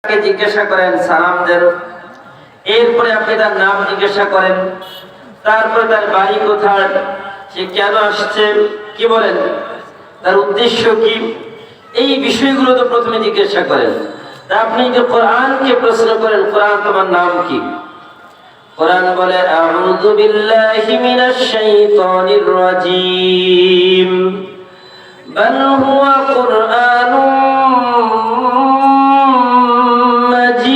জিজ্ঞাসা করেন, সালাম দেন, এরপরে আপনি তার নাম জিজ্ঞাসা করেন, তারপরে তার বাড়ি কোথায়, সে কেন আসছে, কি বলেন, তার উদ্দেশ্য কি, এই বিষয়গুলো তো প্রথমে জিজ্ঞাসা করেন। তা আপনি যে কোরআনকে প্রশ্ন করেন, কোরআন তোমার নাম কি? কোরআন বলে, আউযু বিল্লাহি মিনাশ শাইতানির রাজীম, বাল হুয়া কুরআনুম মাজিদ।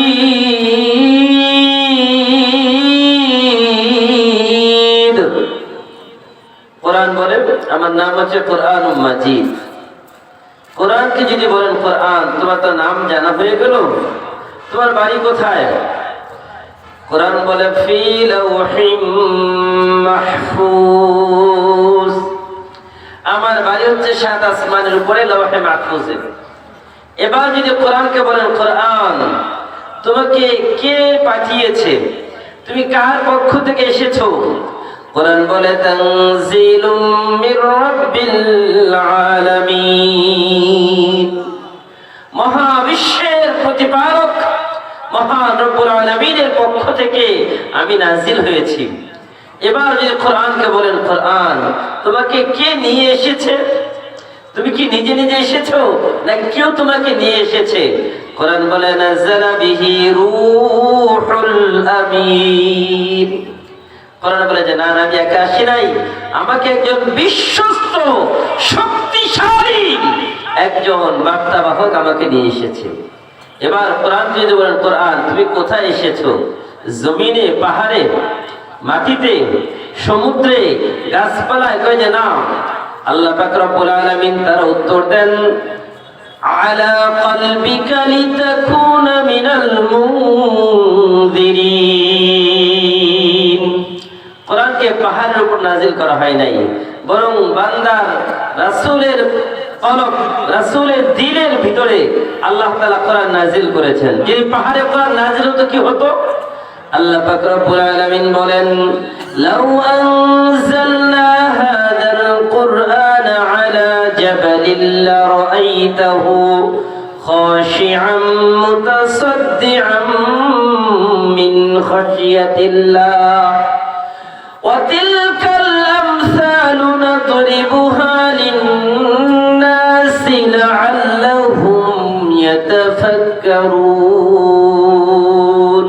কোরআন বলে আমার নাম হচ্ছে কুরআনুম মাজিদ। কোরআনকে যদি বলেন কোরআন, তোমার তো নাম জানা হয়ে গেল, তোমার বাড়ি কোথায়? কোরআন বলে ফি লাওহিম মাহফুজ, আমার বাড়ি হচ্ছে ৭ আসমানের উপরে লাওহে মাহফুজে। এবার যদি কোরআনকে বলেন কোরআন, তোমাকে কে পাঠিয়েছে, তুমি কার পক্ষ থেকে এসেছো? কোরআন বলে তানজিলুম মির রাব্বিল আলামিন, মহাবিশ্বের প্রতিপালক মহান রব্বুল আলামিনের পক্ষ থেকে আমি নাজিল হয়েছি। এবার যদি কোরআনকে বলেন কোরআন, তোমাকে কে নিয়ে এসেছে? তুমি কি নিজে নিজে এসেছো নাকি কেউ তোমাকে নিয়ে এসেছে? কোরআন বলে নাযালা বিহি রূহুল আমিন, কোরআন বলে যে না, আমি একা আসি নাই, আমাকে একজন বিশ্বস্ত শক্তিশালী একজন বার্তাবাহক আমাকে নিয়ে এসেছে। এবার কোরআন যদি বলেন কোরআন, তুমি কোথায় এসেছো? জমিনে, পাহাড়ে, মাটিতে, সমুদ্রে, গাছপালায়? কয় যে না। আল্লাহ পাক রব্বুল আলামিন তার উত্তর দেন, আলা কলবিকা লিতাকুনা মিনাল মুনযিরিন। কোরআনকে পাহাড়ের উপর নাজিল করা হয় নাই, বরং বান্দার রাসূলের কলব, রাসূলের দিলের ভিতরে আল্লাহ তাআলা কোরআন নাজিল করেছেন। যদি পাহাড়ে কোরআন নাজিল হতো কি হতো? আল্লাহ পাক রব্বুল আলামিন বলেন, লাউ আনজালনা হাযাল কুরআন আলা জাবালিন লারাআইতাহু খাশিআম মুতাসাদ্দিআম মিন খাশিয়াতিল্লাহ ওয়া তিলকাল আমসালু নাদরিবুহা লিন-নাসি লাআল্লাহুম ইয়াতাফাক্কারুন।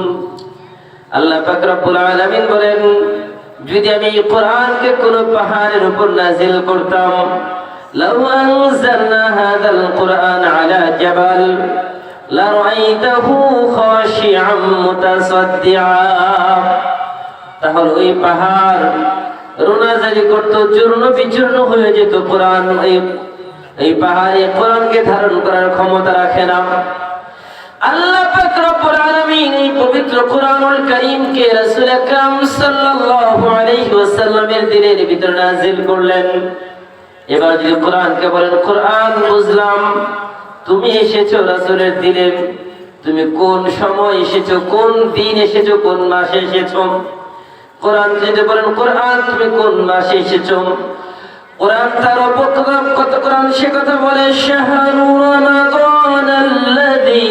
আল্লাহ পাক রব্বুল আলামিন বলেন, যদি আমি কোরআনকে কোন পাহাড়ের উপর নাজিল করতাম, লাউ আনজালনা হাযাল কুরআন আলা জাবাল লারাআইতাহু খাশিআম মুতাসাদ্দিআ, তাহলে ওই পাহাড় রোনাজারি করত, চূর্ণ বিচূর্ণ হয়ে যেত। কোরআন এই পাহাড়ে কোরআনকে ধারণ করার ক্ষমতা রাখে না। আল্লাহ পাক রব্বুল আলামিন এই পবিত্র কোরআনুল কারীমকে রাসূল আকরাম সাল্লাল্লাহু আলাইহি ওয়াসাল্লামের দিলের ভিতর নাযিল করলেন। এবার যদি কোরআনকে বলেন কোরআন, বুঝলাম তুমি এসেছো রাসূলের দিলে, তুমি কোন সময় এসেছো, কোন দিন এসেছো, কোন মাসে এসেছো? কোরআন যদি বলেন কোরআন, তুমি কোন মাসে এসেছো? কোরআন তার উপকরণ কত, কোরআন সে কথা বলে, শাহরু রমাদানাল্লাযী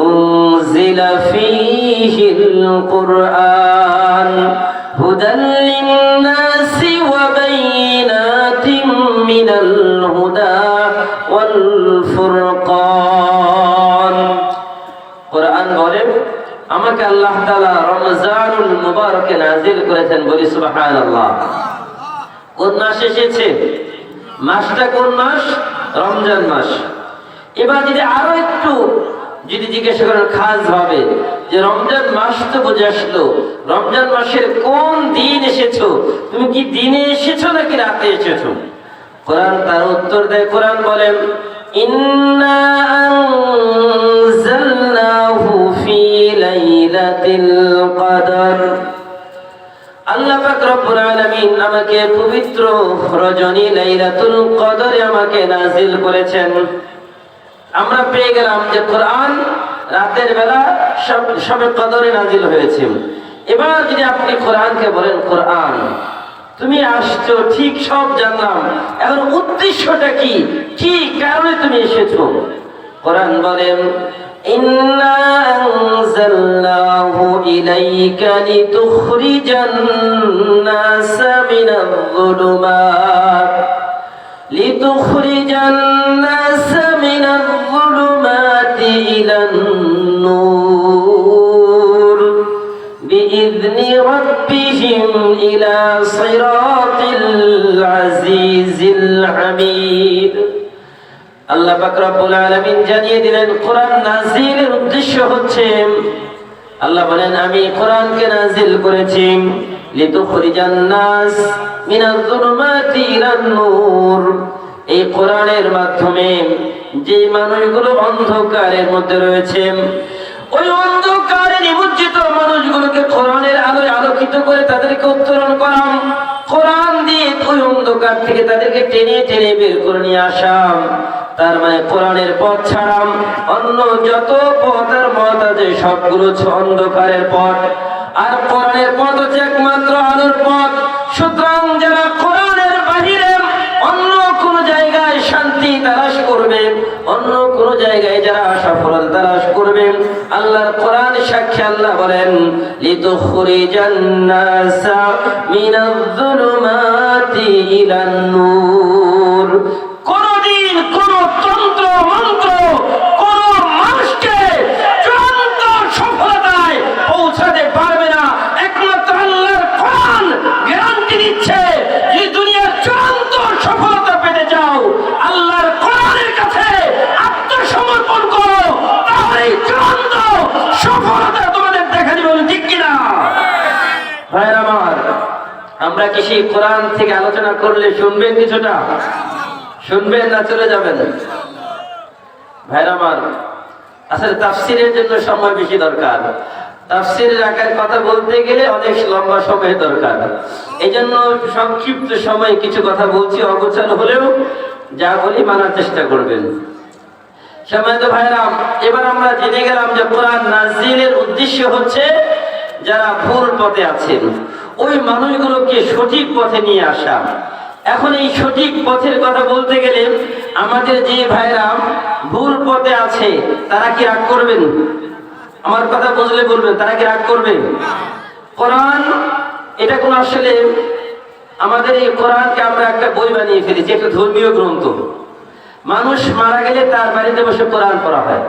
উনজিলা ফীহিল কুরআন হুদাল লিন-নাসি ওয়া বাইয়িনাতিম মিনাল হুদা ওয়াল ফুরকান। কোরআন বলে আমাকে আল্লাহ তাআলা রমজানুল মুবারকে নাজিল করেছেন, বলি সুবহানাল্লাহ। কোন মাস এসেছে? মাসটা কোন মাস? রমজান মাস। এবার যদি আরো একটু যদি জিজ্ঞাসা করেন খাস ভাবে যে রমজান মাস তো বুঝে আসলো, রমজান মাসের কোন দিন এসেছো? তুমি কি দিনে এসেছো নাকি রাতে এসেছো? কোরআন তার উত্তর দেয়, কোরআন বলেন ইন্না আনজালনাহু ফি লাইলাতিল কদর, আল্লাহ পাক রব্বুল আলামিন আমাকে পবিত্র রজনী লাইলাতুল কদরে আমাকে নাজিল করেছেন। আমরা পেয়ে গেলাম যে কোরআন রাতের বেলা শবে কদরে নাজিল হয়েছে। এবার যদি আপনি কোরআনকে বলেন কোরআন, তুমি আসছো ঠিক, সব জানলাম, এখন উদ্দেশ্যটা কি, কি কারণে তুমি এসেছো? কোরআন বলেন ইন্না আনজালনাহু ইলাইকা লিতুখরিজান নাসা মিনাল যুলুমাতি ইলান নূর বিইذনি রাব্বিহিম ইলা সিরাতিল আজিজিল হামিদ। আল্লাহ পাক রব্বুল আলামিন জানিয়ে দিলেন কোরআন নাযিলের উদ্দেশ্য হচ্ছে, আল্লাহ বলেন আমি কোরআনকে নাযিল করেছি লিতুখরিজান নাস মিনাল যুলুমাতি ইলান নূর, এই কোরআনের মাধ্যমে যে মানুষগুলো অন্ধকারের মধ্যে রয়েছে ওই অন্ধকারে নিমজ্জিত মানুষগুলোকে কোরআনের আলোয় আলোকিত করে তাদেরকে উত্তরণ করাম, কোরআন দিয়ে ওই অন্ধকার থেকে তাদেরকে টেনে টেনে বের করে নিয়ে আসাম। তার মানে কোরআনের পথ ছাড়াম অন্য যত পথ আর মত আছে সবগুলো অন্ধকারের পথ, আর কোরআনের পথ হচ্ছে একমাত্র আলোর পথ। সুতরাং যারা কোরআনের বাহিরে অন্য কোন জায়গায় শান্তি তালাশ করবে, অন্য কোন জায়গায় যারা সফলতা তালাশ করবে, আল্লাহর কোরআন সাক্ষী আল্লাহ বলেন লিতুখরিজান নাসা মিনাল যুলুমাতি ইলান নূর। কোনদিন কোন তন্ত্র মন্ত্র কোন মানুষকে চূড়ান্ত সফলতায় পৌঁছাতে পারবে না, একমাত্র আল্লাহর কোরআন গ্যারান্টি দিচ্ছে যে দুনিয়ার চূড়ান্ত সফলতা পেতে চাও আল্লাহর কোরআনের কাছে আত্মসমর্পণ করো, তাহলে চূড়ান্ত সফলতা তোমাদের দেখা দিবে। ঠিক কিনা ভাইরা আমার? আমরা কি সেই কোরআন থেকে আলোচনা করলে শুনবেন? কিছুটা শুনবেন না চলে যাবেন? ভাইরা আমার, আসলে তাফসীরের জন্য সময় বেশি দরকার। তাফসীরের আকারে কথা বলতে গেলে অনেক লম্বা সময় দরকার। এই জন্য সংক্ষিপ্ত সময়ে কিছু কথা বলছি, অগোছালো হলেও যা বলি মানার চেষ্টা করবেন। সম্মানিত ভাইরা, এবার আমরা জেনে গেলাম যে কোরআন নাযিলের উদ্দেশ্য হচ্ছে যারা ভুল পথে আছেন ওই মানুষগুলোকে সঠিক পথে নিয়ে আসা। এখন এই সঠিক পথের কথা বলতে গেলে আমাদের যে ভাইরা ভুল পথে আছে তারা কি রাগ করবেন? আমার কথা বুঝলে বলবেন, তারা কি রাগ করবে? কোরআন এটা কোন আসলে আমাদের এই কোরআনকে আমরা একটা বই বানিয়ে ফেলেছি, একটা ধর্মীয় গ্রন্থ। মানুষ মারা গেলে তার বাড়িতে বসে কোরআন পড়া হয়।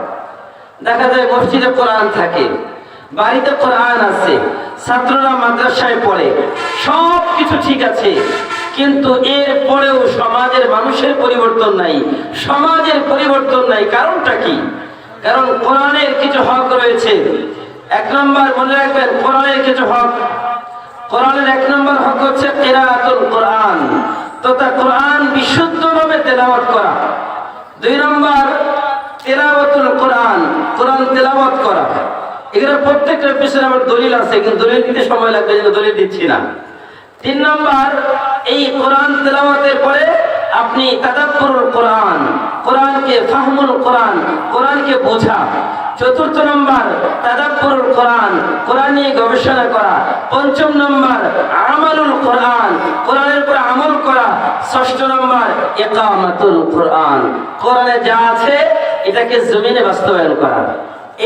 দেখা যায় মসজিদে কোরআন থাকে, বাড়িতে কোরআন আছে, ছাত্ররা মাদ্রাসায় পড়ে, সব কিছু ঠিক আছে, কিন্তু এর পরেও সমাজের মানুষের পরিবর্তন নাই, সমাজের পরিবর্তন নাই। কারণটা কি? কারণ কোরআনের কিছু হক রয়েছে। এক নম্বর মনে রাখবেন, কোরআনের কিছু হক। কোরআনের এক নম্বর হক হচ্ছে কিরাআতুল কোরআন, তথা কোরআন বিশুদ্ধভাবে তেলাওয়াত করা। দুই নম্বর তিলাওয়াতুল কোরআন, কোরআন তেলাওয়াত করা। এগুলো প্রত্যেকটার পিছনে আমার দলিল আছে, কিন্তু দলিল দিতে সময় লাগবে, দলিল দিচ্ছি না। তিন নম্বর, এই কোরআন তেলাওয়াতের পরে আপনি তাদাব্বুরুল কোরআন, কোরআনকে ফাহমুল কোরআন, কোরআনকে বোঝা। চতুর্থ নম্বর তাদাব্বুরুল কোরআন, কোরআন নিয়ে গবেষণা করা। পঞ্চম নম্বর আমালুল কোরআন, কোরআনের উপর আমল করা। ষষ্ঠ নম্বর ইকামাতুল কোরআন, কোরআনে যা আছে এটাকে জমিনে বাস্তবায়ন করা।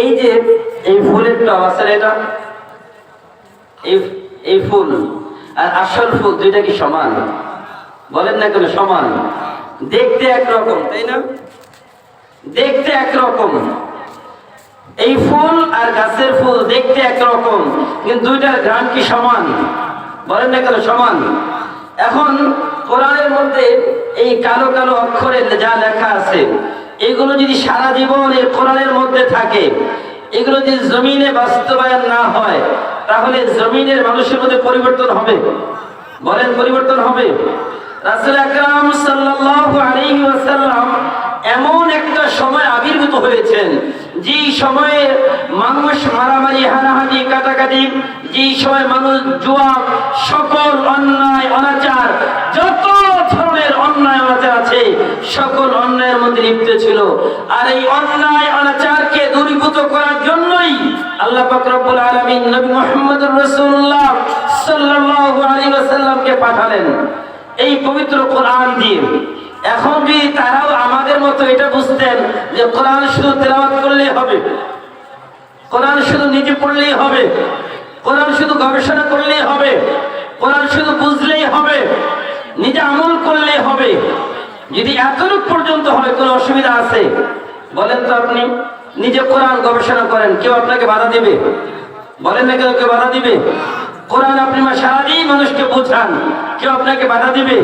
এই যে এই ফুলের টব আছে, এটা এই ফুল আর আসল ফুল দুইটা কি সমান? বলেন না কেন সমান? দেখতে একরকম, তাই না? দেখতে একরকম। এই ফুল আর গাছের ফুল দেখতে একরকম, কিন্তু দুইটার ঘ্রাণ কি সমান? বলেন না কেন সমান? এখন কোরআনের মধ্যে এই কালো কালো অক্ষরে যা লেখা আছে এগুলো যদি সারা জীবন এই কোরআনের মধ্যে থাকে, এগুলো যদি জমিনে বাস্তবায়ন না হয়, তাহলে জমিনের মানুষের মধ্যে পরিবর্তন হবে? বলেন পরিবর্তন হবে? রাসূল আকরাম সাল্লাল্লাহু আলাইহি ওয়াসাল্লাম এমন একটা সময় আবির্ভূত হয়েছেন যে সময়ে মানুষ মারামারি, হানাহানি, কাটাকাটি, যে সময় মানুষ জুয়া, সকল অন্যায় অনাচার, যত ধরনের অন্যায় অনাচার আছে সকল অন্যায়ের মধ্যে লিপ্ত ছিল। আর এই অন্যায় অনাচারকে দূরীভূত করার জন্যই আল্লাহ পাক রব্বুল আলামিন নবী মুহাম্মদুর রাসূলুল্লাহ সাল্লাল্লাহু আলাইহি ওয়াসাল্লামকে পাঠালেন এই পবিত্র কোরআন দিয়ে। এখন যদি তারাও আমাদের মতো এটা বুঝতেন যে কোরআন শুধু তেলাওয়াত করলেই হবে, কোরআন শুধু নিজে পড়লেই হবে, কোরআন শুধু গবেষণা করলেই হবে, কোরআন শুধু বুঝলেই হবে, নিজে আমল করলেই হবে, যদি এতটুকু পর্যন্ত হয় কোনো অসুবিধা আছে? বলেন তো আপনি নিজে কোরআন গবেষণা করেন, কেউ আপনাকে বাধা দিবে? বলেন না, কেউ বাধা দিবে? কোরআন আপনি সারাদিন মানুষকে বোঝান, কেউ আপনাকে বাধা দিবে?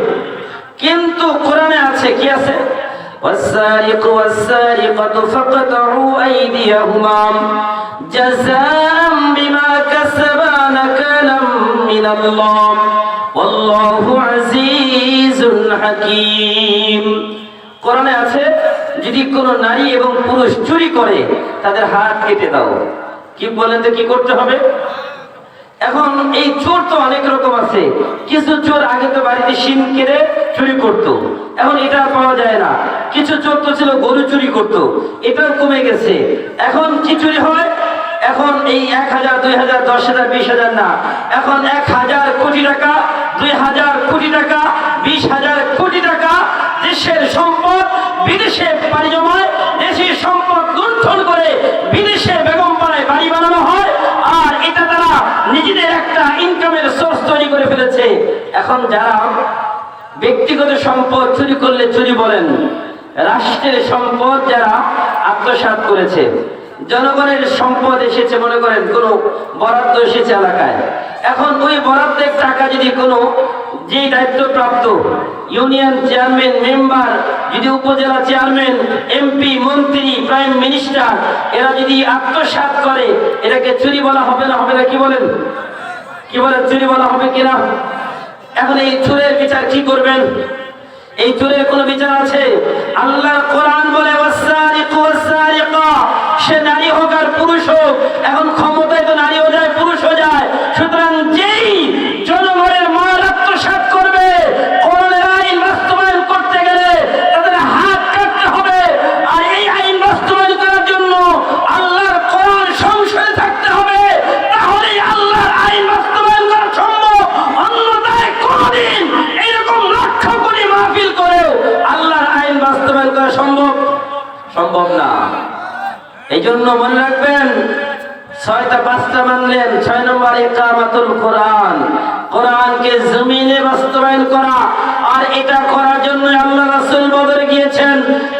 কিন্তু কোরআনে আছে, কি আছে? والسارق والسارقة فاقطعوا أيديهما جزاء بما كسبا نكالا من الله والله عزيز حكيم। কোরআনে আছে যদি কোনো নারী এবং পুরুষ চুরি করে তাদের হাত কেটে দাও। কি বলেন তো কি করতে হবে? এখন এই চোর তো অনেক রকম আছে। কিছু চোর আগে তো বাড়িতে শিম কেড়ে চুরি করতো, এখন এটা পাওয়া যায় না। কিছু চোর তো ছিল গরু চুরি করতো, এটাও কমে গেছে। এখন কি চুরি হয়? এখন এই 1000, 2000, 10,000, 20,000 না, এখন 1000 কোটি টাকা, 2000 কোটি টাকা, 20,000 কোটি টাকা দেশের সম্পদ বিদেশে পাড়ি জমায়, দেশের সম্পদ লুণ্ঠন করে বিদেশে বেগমপাড়ায় বাড়ি বানানো হয়, আর এটা তারা নিজেদের একটা ইনকামের সোর্স তৈরি করে ফেলেছে। এখন যারা ব্যক্তিগত সম্পদ চুরি করলে চুরি বলেন, রাষ্ট্রের সম্পদ যারা আত্মসাৎ করেছে, জনগণের সম্পদ এসেছে, মনে করেন কোনো বরাদ্দ এসেছে এলাকায়, এখন ওই বরাদ্দের টাকা যদি কোনো যে দায়িত্বপ্রাপ্ত ইউনিয়ন চেয়ারম্যান, মেম্বার, যদি উপজেলা চেয়ারম্যান, এমপি, মন্ত্রী, প্রাইম মিনিস্টার এরা যদি আত্মসাৎ করে, এটাকে চুরি বলা হবে না? হবে না? কি বলেন? কি বলেন, চুরি বলা হবে কিনা? এখন এই চোরের বিচার কি করবেন? এই চোরের কোনো বিচার আছে? আল্লাহর কোরআন বলে ওয়াসারিকু ওয়াসারিকা, সে নারী হোক আর পুরুষ হোক, এখন ক্ষমতায় তো নারীও যায় পুরুষও যায়। সুতরাং যেই জনগণের মাল আত্মসাৎ করবে, কোরআনের আইন বাস্তবায়ন করতে গেলে তাদের হাত কাটতে হবে। আর এই আইন বাস্তবায়ন করার জন্য আল্লাহর কোরআন সংসদে থাকতে হবে, তাহলেই আল্লাহর আইন বাস্তবায়ন করা সম্ভব। অন্যথায় কোনদিন এরকম লক্ষ কোটি মাহফিল করেও আল্লাহর আইন বাস্তবায়ন করা সম্ভব না। এই জন্য মনে রাখবেন, 6টা 5টা মানলেন, 6 নম্বর ইকামাতুল কোরআন, কোরআনকে জমিনে বাস্তবায়ন করা। আর এটা করার জন্য আল্লাহ রাসূল বদরে গিয়েছেন।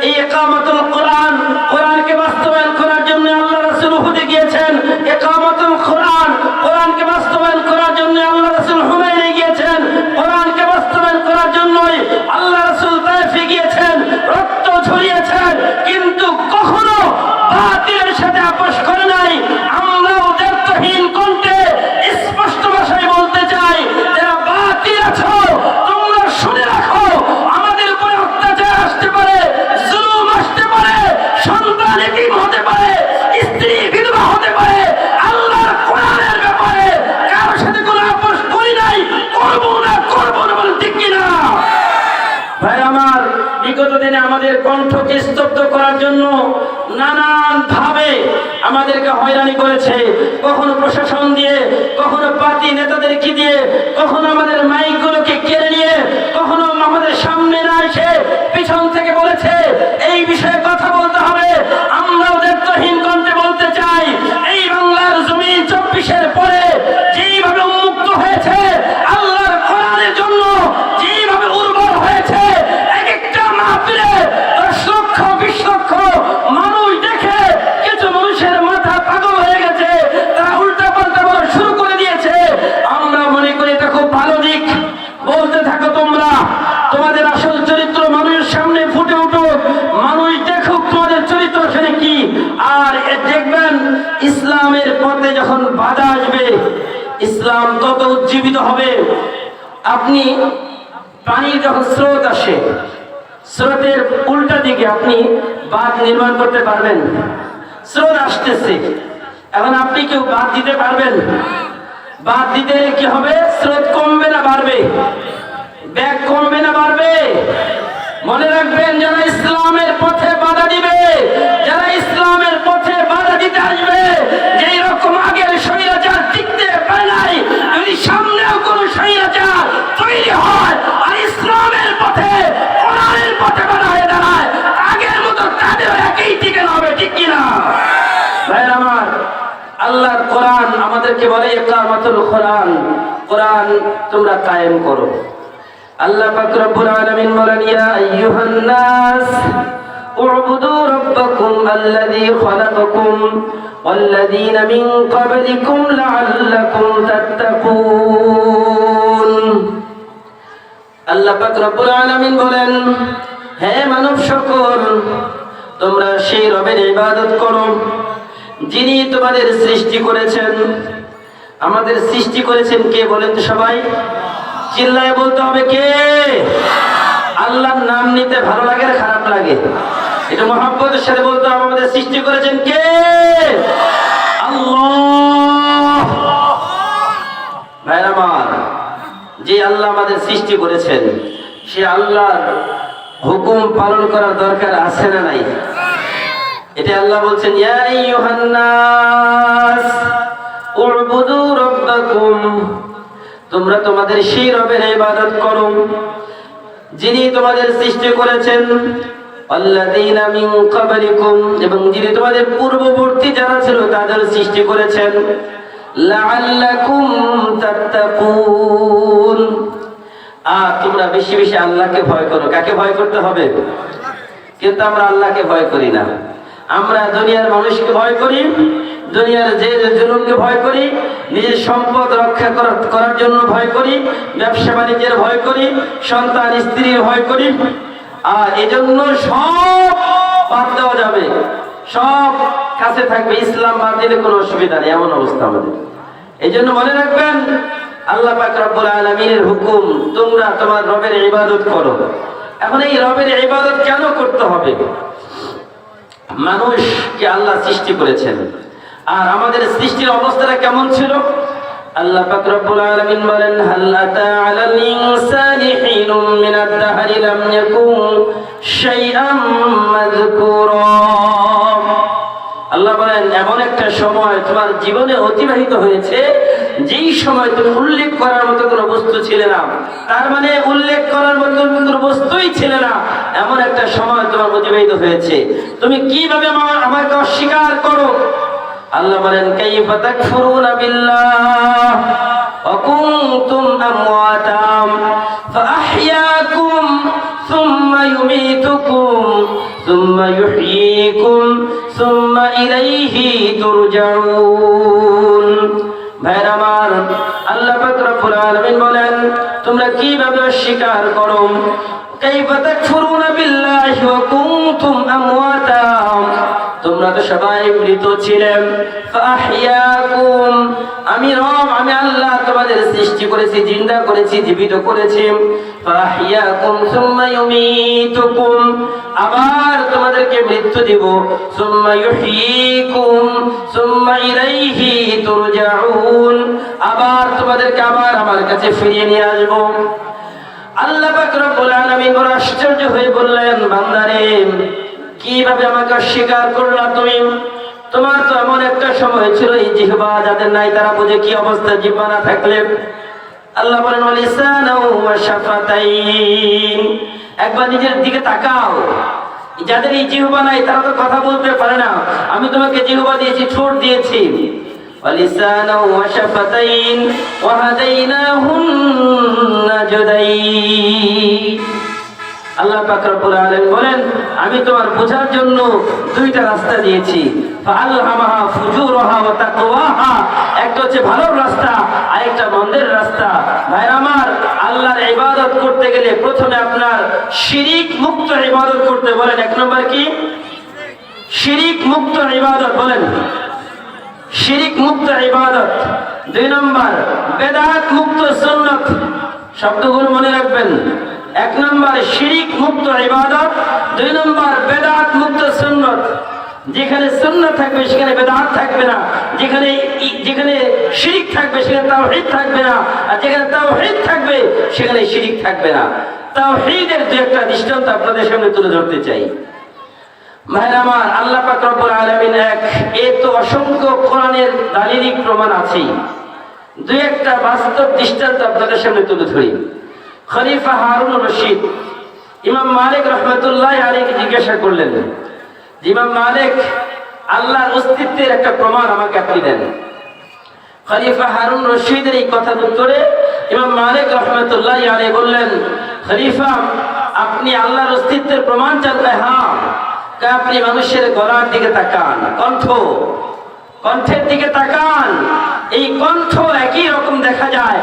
এই ইকামাতুল কোরআন, কোরআনকে বাস্তবায়ন করার জন্য আল্লাহ রাসূল উহুদে গিয়েছেন। ইকামাতুল কোরআন, কোরআনকে বাস্তবায়ন করার জন্য আল্লাহ রাসূল হুনাইনে গিয়েছেন। কোরআনকে বাস্তবায়ন করার জন্যই আল্লাহ রাসূল তায়েফে গিয়েছেন, রক্ত ঝরিয়েছেন, কিন্তু কখনো বাতিলের সাথে আপোষ করে নাই। আমরাও দায়িত্বহীন কণ্ঠে স্পষ্ট ভাষায় বলতে চাই, যারা বাতিল আছো তোমরা শুনে রাখো, আমাদের উপরে অত্যাচার আসতে পারে, জুলুম আসতে পারে, সন্তান এতিম হতে পারে, স্ত্রী বিধবা হতে পারে। আল্লাহর কোরআনের ব্যাপারে কারোর সাথে কোনো আপোষ করি নাই, করবো না বলেন ঠিক কিনা? ভাই আমার, বিগত দিনে আমাদের কণ্ঠকে স্তব্ধ করার জন্য নানান ভাবে আমাদেরকে হয়রানি করেছে, কখনো প্রশাসন দিয়ে, কখনো পার্টি নেতাদেরকে দিয়ে, কখনো আমাদের মাইকগুলোকে কেড়ে নিয়ে, কখনো আমাদের সামনে না এসে পিছন থেকে বলেছে এই বিষয়ে কথা বলতে হবে। আমরাও দায়িত্বহীন কণ্ঠে বলতে চাই, এই বাংলার জমিন 24-এর পরে যেইভাবে উন্মুক্ত হয়েছে, আল্লাহর কোরআনের জন্য যেইভাবে উর্বর হয়েছে, এক একটা মাহফিলে 10 লক্ষ 20 লক্ষ মানুষ দেখে কিছু মানুষের মাথা পাগল হয়ে গেছে, তারা উল্টা পাল্টা বলা শুরু করে দিয়েছে। আমরা মনে করি এটা খুব ভালো দিক। বলতে থাকো তোমরা, তোমাদের আসল চরিত্র মানুষের সামনে ফুটে উঠুক, মানুষ দেখুক তোমাদের চরিত্র আসলে কি। আর দেখবেন ইসলামের পথে যখন বাধা আসবে, ইসলাম তত উজ্জীবিত হবে। আপনি পানির যখন স্রোত আসে, স্রোতের উল্টা দিকে আপনি বাঁধ নির্মাণ করতে পারবেন। স্রোত আসতেছে, এখন আপনি কেউ বাঁধ দিতে পারবেন? বাঁধ দিতে কি হবে? স্রোত কমবে না বাড়বে? ব্যাগ কমবে না বাড়বে? মনে রাখবেন, যারা ইসলামের পথে বাধা দিবে, যারা ইসলামের পথে বাধা দিতে আসবে, যেই রকম আগের স্বৈরাচার টিকতে পারে নাই, যদি সামনেও কোন স্বৈরাচার তৈরি হয় আর ইসলামের পথে, কোরআনের পথে আমাদেরকে বলে ইকামাতুল কোরআন, কোরআন তোমরা কায়েম করো। আল্লাহ পাক রব্বুল আলামিন বলেন ইয়া আইয়ুহান নাস উবুদু রাব্বাকুম আল্লাযী খালাকাকুম ওয়াল্লাযীনা মিন ক্বাবলিকুম লাআল্লাকুম তাত্তাকুন। আল্লাহ পাক রব্বুল আলামিন বলেন হে মানব সকল, তোমরা সেই রবের ইবাদত করো যিনি তোমাদের সৃষ্টি করেছেন। আমাদের সৃষ্টি করেছেন কে বলেন তো সবাই? চিল্লায় বলতে হবে কে? আল্লাহর নাম নিতে ভালো লাগে না খারাপ লাগে? এটা মহব্বতের সাথে বলতে হবে আমাদের সৃষ্টি করেছেন কে? আল্লাহ। ভাইরা আমার, যে আল্লাহ আমাদের সৃষ্টি করেছেন সে আল্লাহর হুকুম পালন করার দরকার আছে না নাই? এটা আল্লাহ বলছেন ইয়া আইয়ুহান নাস উবুদু রাব্বাকুম, তোমরা তোমাদের সেই রবের ইবাদত করো যিনি তোমাদের সৃষ্টি করেছেন, আল্লাযীনা মিন ক্বাবলিকুম, এবং যিনি তোমাদের পূর্ববর্তী যারা ছিল তাদের সৃষ্টি করেছেন, লাআল্লাকুম তাত্তাকুন। তোমরা বেশি বেশি আল্লাহকে ভয় করো। কাকে ভয় করতে হবে? কিন্তু আমরা আল্লাহকে ভয় করি না। আমরা দুনিয়ার মানুষকে ভয় করি, দুনিয়ার যে জুলুমকে ভয় করি, নিজের সম্পদ রক্ষা করার জন্য ভয় করি, ব্যবসা বাণিজ্যের ভয় করি, সন্তান স্ত্রীর ভয় করি। আর এজন্য সব বাদ দেওয়া যাবে, সব কাছে থাকবে, ইসলাম বাদ দিলে কোনো অসুবিধা নেই, এমন অবস্থা আমাদের। এই জন্য মনে রাখবেন আল্লাহ পাক রব্বুল আলামিনের হুকুম তোমরা তোমার রবের ইবাদত করো। এখন এই রবের ইবাদত কেন করতে হবে? মানুষকে আল্লাহ সৃষ্টি করেছেন, আর আমাদের সৃষ্টির অবস্থাটা কেমন ছিল? আল্লাহ পাক রব্বুল আলামিন বলেন হাল আতা আলাল ইনসানি হিনুম মিনাদ দাহরি লাম ইয়াকুন শাইআম মাযকুরা। আল্লাহ বলেন এমন একটা সময় তোমার জীবনে অতিবাহিত হয়েছে যেই সময় তুমি উল্লেখ করার মতো কোনো বস্তু ছিলে না। তার মানে উল্লেখ করার মতো কোনো বস্তুই ছিল না, এমন একটা সময় তোমার অতিবাহিত হয়েছে। তুমি কিভাবে আমাকে অস্বীকার করো? আল্লাহ বলেন কাইফা তাকফুরুনা বিল্লাহ ওয়া কুনতুম আমওয়াতাম ফাআহইয়াকুম সুম্মা ইউমীতুকুম সুম্মা ইউহয়ীকুম সুম্মা ইলাইহি তুরজাউন। ভাইরা আমার, আল্লাহ পাক রব্বুল আলামিন বলেন তোমরা কিভাবে অস্বীকার করো? কাইফা তাকফুরুনা বিল্লাহি ওয়া কুনতুম আমওয়াতাম, তোমরা তো সবাই মৃত ছিলেন। ফাআহইয়াকুম, আমি রব, আমি আল্লাহ তোমাদের সৃষ্টি করেছি, জিন্দা করেছি, জীবিত করেছি। ফাআহইয়াকুম সুম্মা ইউমীতুকুম, আবার তোমাদেরকে মৃত্যু দিব। সুম্মা ইউহয়ীকুম সুম্মা ইলাইহি তুরজাউন, আবার তোমাদেরকে আবার আমার কাছে ফিরিয়ে নিয়ে আসব। আল্লাহ পাক রব্বুল আলামিন বড় আশ্চর্য হয়ে বললেন বান্দারে কিভাবে আমাকে অস্বীকার করলা তুমি? তোমার তো এমন একটা সময় ছিল এই জিহ্বা যাদের নাই তারা বুঝে কি অবস্থা জিহ্বা না থাকলে। আল্লাহ বলেন ওয়ালিসানাউ ওয়া শাফাতাইন, একবার নিজের দিকে তাকাও। যাদের এই জিহ্বা নাই তারা তো কথা বলতে পারে না, আমি তোমাকে জিহ্বা দিয়েছি, ঠোঁট দিয়েছি। ওয়ালিসানাউ ওয়া শাফাতাইন ওয়া হাদাইনাহুন নাজদাইন। আল্লাহ পাক রব্বুল আলামিন বলেন আমি তোমার বোঝার জন্য দুইটা রাস্তা দিয়েছি। ফাআলহামাহা ফুজুরাহা ওয়া তাকওয়াহা, একটা হচ্ছে ভালোর রাস্তা, আরেকটা মন্দের রাস্তা। ভাইরা আমার, আল্লাহর ইবাদত করতে গেলে প্রথমে আপনার শিরিক মুক্ত ইবাদত করতে বলেন। এক নম্বর কি? শিরিক মুক্ত ইবাদত বলেন, শিরিক মুক্ত ইবাদত। দুই নম্বর বেদাত মুক্ত সুন্নাত। শব্দগুলো মনে রাখবেন। এক নম্বর শিরিক মুক্ত ইবাদত, দুই নম্বর বেদাত মুক্ত সুন্নাত। যেখানে সুন্নাত থাকবে সেখানে বেদাত থাকবে না, যেখানে যেখানে শিরিক থাকবে সেখানে তাওহীদ থাকবে না, আর যেখানে তাওহীদ থাকবে সেখানে শিরিক থাকবে না। তাওহীদের দুই একটা দৃষ্টান্ত আপনাদের সামনে তুলে ধরতে চাই। ভাইরা আমার, আল্লাহ পাক রব্বুল আলামিন এক, এ তো অসংখ্য কোরআনের দালিলিক প্রমাণ আছে। দুই একটা বাস্তব দৃষ্টান্ত আপনাদের সামনে তুলে ধরি। খলিফা হারুন রশিদ ইমাম মালিক রহমতুল্লাহ আলাইহি জিজ্ঞাসা করলেন, ইমাম মালিক, আল্লাহর অস্তিত্বের একটা প্রমাণ আমাকে আপনি দেন। খলিফা হারুন রশিদের এই কথার উত্তরে ইমাম মালিক রাহমাতুল্লাহি আলাইহি বললেন, খলিফা আপনি আল্লাহর অস্তিত্বের প্রমাণ চান? হ্যাঁ। আপনি মানুষের গলার দিকে তাকান, কণ্ঠের দিকে তাকান, এই কণ্ঠ একই রকম দেখা যায়।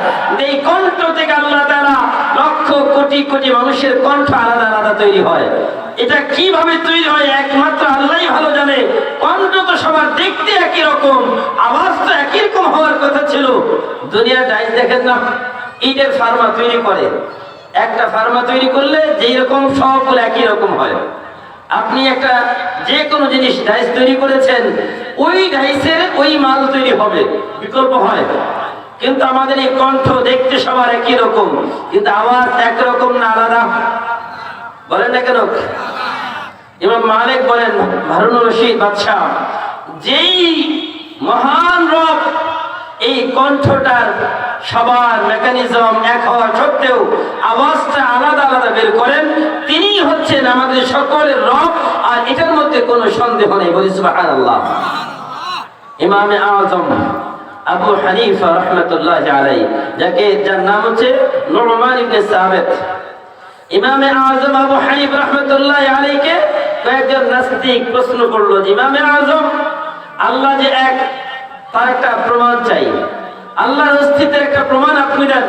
এই কণ্ঠ থেকে আল্লাহ তাআলা লক্ষ কোটি কোটি মানুষের কণ্ঠ আলাদা আলাদা তৈরি হয়। এটা কিভাবে তৈরি হয় একমাত্র আল্লাহই ভালো জানে। কণ্ঠ তো সবার দেখতে একই রকম, আওয়াজ তো একই রকম হওয়ার কথা ছিল। দুনিয়ার ডাইস দেখেন না, ইটের ফার্মা তৈরি করে, একটা ফার্মা তৈরি করলে যেই রকম সবগুলো একই রকম হয়। আপনি একটা যে কোনো জিনিস ডাইস তৈরি করেছেন, ওই ডাইসের ওই মাল তৈরি হবে, বিকল্প হয়। কিন্তু আমাদের এই কণ্ঠ দেখতে সবার একই রকম, কিন্তু আওয়াজ একরকম না আলাদা? বলেন না কেন? ইমাম মালিক বলেন, হারুন রশিদ বাদশাহ, যেই মহান রব এই কণ্ঠটার সবার মেকানিজম এক হওয়া সত্ত্বেও আওয়াজটা আলাদা আলাদা বের করেন, তিনি হচ্ছেন আমাদের সকলের রব। আর এটার মধ্যে কোনো সন্দেহ নেই। বলি সুবহানাল্লাহ। ইমামে আযম আবু হানিফা রাহমাতুল্লাহি আলাইহি, যার নাম হচ্ছে নু'মান ইবনে সাবিত। ইমামে আযম আবু হানিফা রাহমাতুল্লাহি আলাইহিকে কয়েকজন নাস্তিক প্রশ্ন করলো যে, ইমামে আযম, আল্লাহ যে এক, তার একটা প্রমাণ চাই, আল্লাহর অস্তিত্বের একটা প্রমাণ আপনি দেন।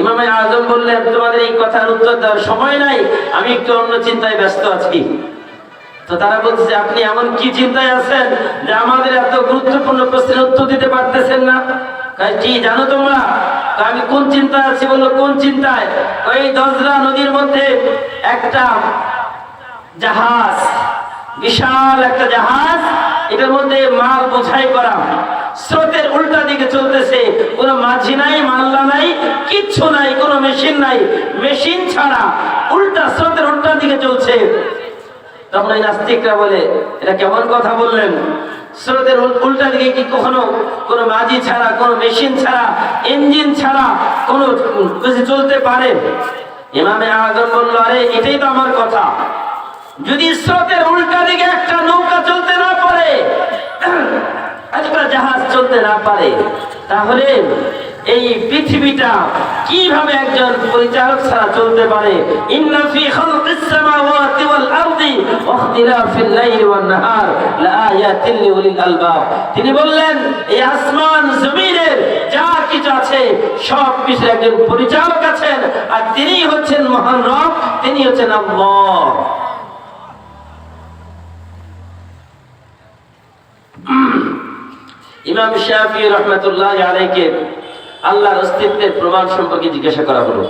ইমামে আযম বললেন, তোমাদের এই কথার উত্তর দেওয়ার সময় নাই, আমি একটু অন্য চিন্তায় ব্যস্ত আছি। তো তারা বলছে, আপনি এমন কি চিন্তায় আছেন যে আমাদের এত গুরুত্বপূর্ণ প্রশ্নের উত্তর দিতে পারতেছেন না? কি জানো তোমরা? আমি কোন চিন্তায় আছি? বললো, কোন চিন্তায়? ওই দজরা নদীর মধ্যে একটা জাহাজ, বিশাল একটা জাহাজ, এটার মধ্যে মাল বোঝাই করা, স্রোতের উল্টা দিকে চলতেছে, কোনো মাঝি নাই, মাল্লা নাই, কিচ্ছু নাই, কোনো মেশিন নাই, মেশিন ছাড়া উল্টা স্রোতের উল্টা দিকে চলছে। তখন ওই নাস্তিকরা বলে, এটা কেমন কথা বললেন? স্রোতের উল্টা দিকে কি কখনো কোনো মাঝি ছাড়া, কোনো মেশিন ছাড়া, ইঞ্জিন ছাড়া কোনো কিছু চলতে পারে? ইমামে আযম বলল, আরে এটাই তো আমার কথা। যদি স্রোতের উল্টা দিকে একটা নৌকা চলতে না পারে, একটা জাহাজ চলতে না পারে, তাহলে এই পৃথিবীটা কিভাবে একজন পরিচালক ছাড়া চলতে পারে? ইন্না ফি খালকিস সামাওয়াতি ওয়াল আরদি ওয়া ইখতিলাফিল লাইলি ওয়ান নাহার লাআয়াতিন লিউলিল আলবাব। তিনি বললেন, এই আসমান জমিনের যা কিছু আছে সব কিছুর একজন পরিচালক আছেন, আর তিনি হচ্ছেন মহান রব, তিনি হচ্ছেন আল্লাহ। ইমাম শাফিঈ রাহমাতুল্লাহি আলাইহি আল্লাহর অস্তিত্বের প্রমাণ সম্পর্কে জিজ্ঞাসা করা হলো।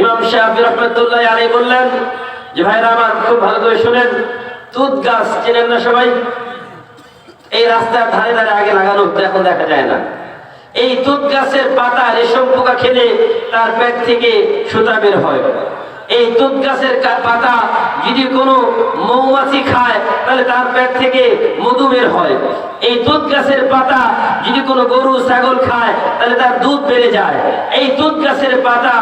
ইমাম শাফিঈ রাহমাতুল্লাহি আলাইহি বললেন যে, ভাইরা আমার, খুব ভালো করে শুনেন, তুত গাছ চেনেন না সবাই? এই রাস্তার ধারে ধারে আগে লাগানো হতো, এখন দেখা যায় না। এই তুত গাছের পাতা রেশম পোকা খেলে তার পেট থেকে সুতা বের হয়। এই তুত গাছের পাতা যদি কোনো মৌমাছি খায়, তাহলে তার পেট থেকে মধু বের হয়। এই তুত গাছের পাতা যদি কোনো গরু ছাগল খায়, তাহলে তার দুধ বেড়ে যায়। এই তুত গাছের পাতা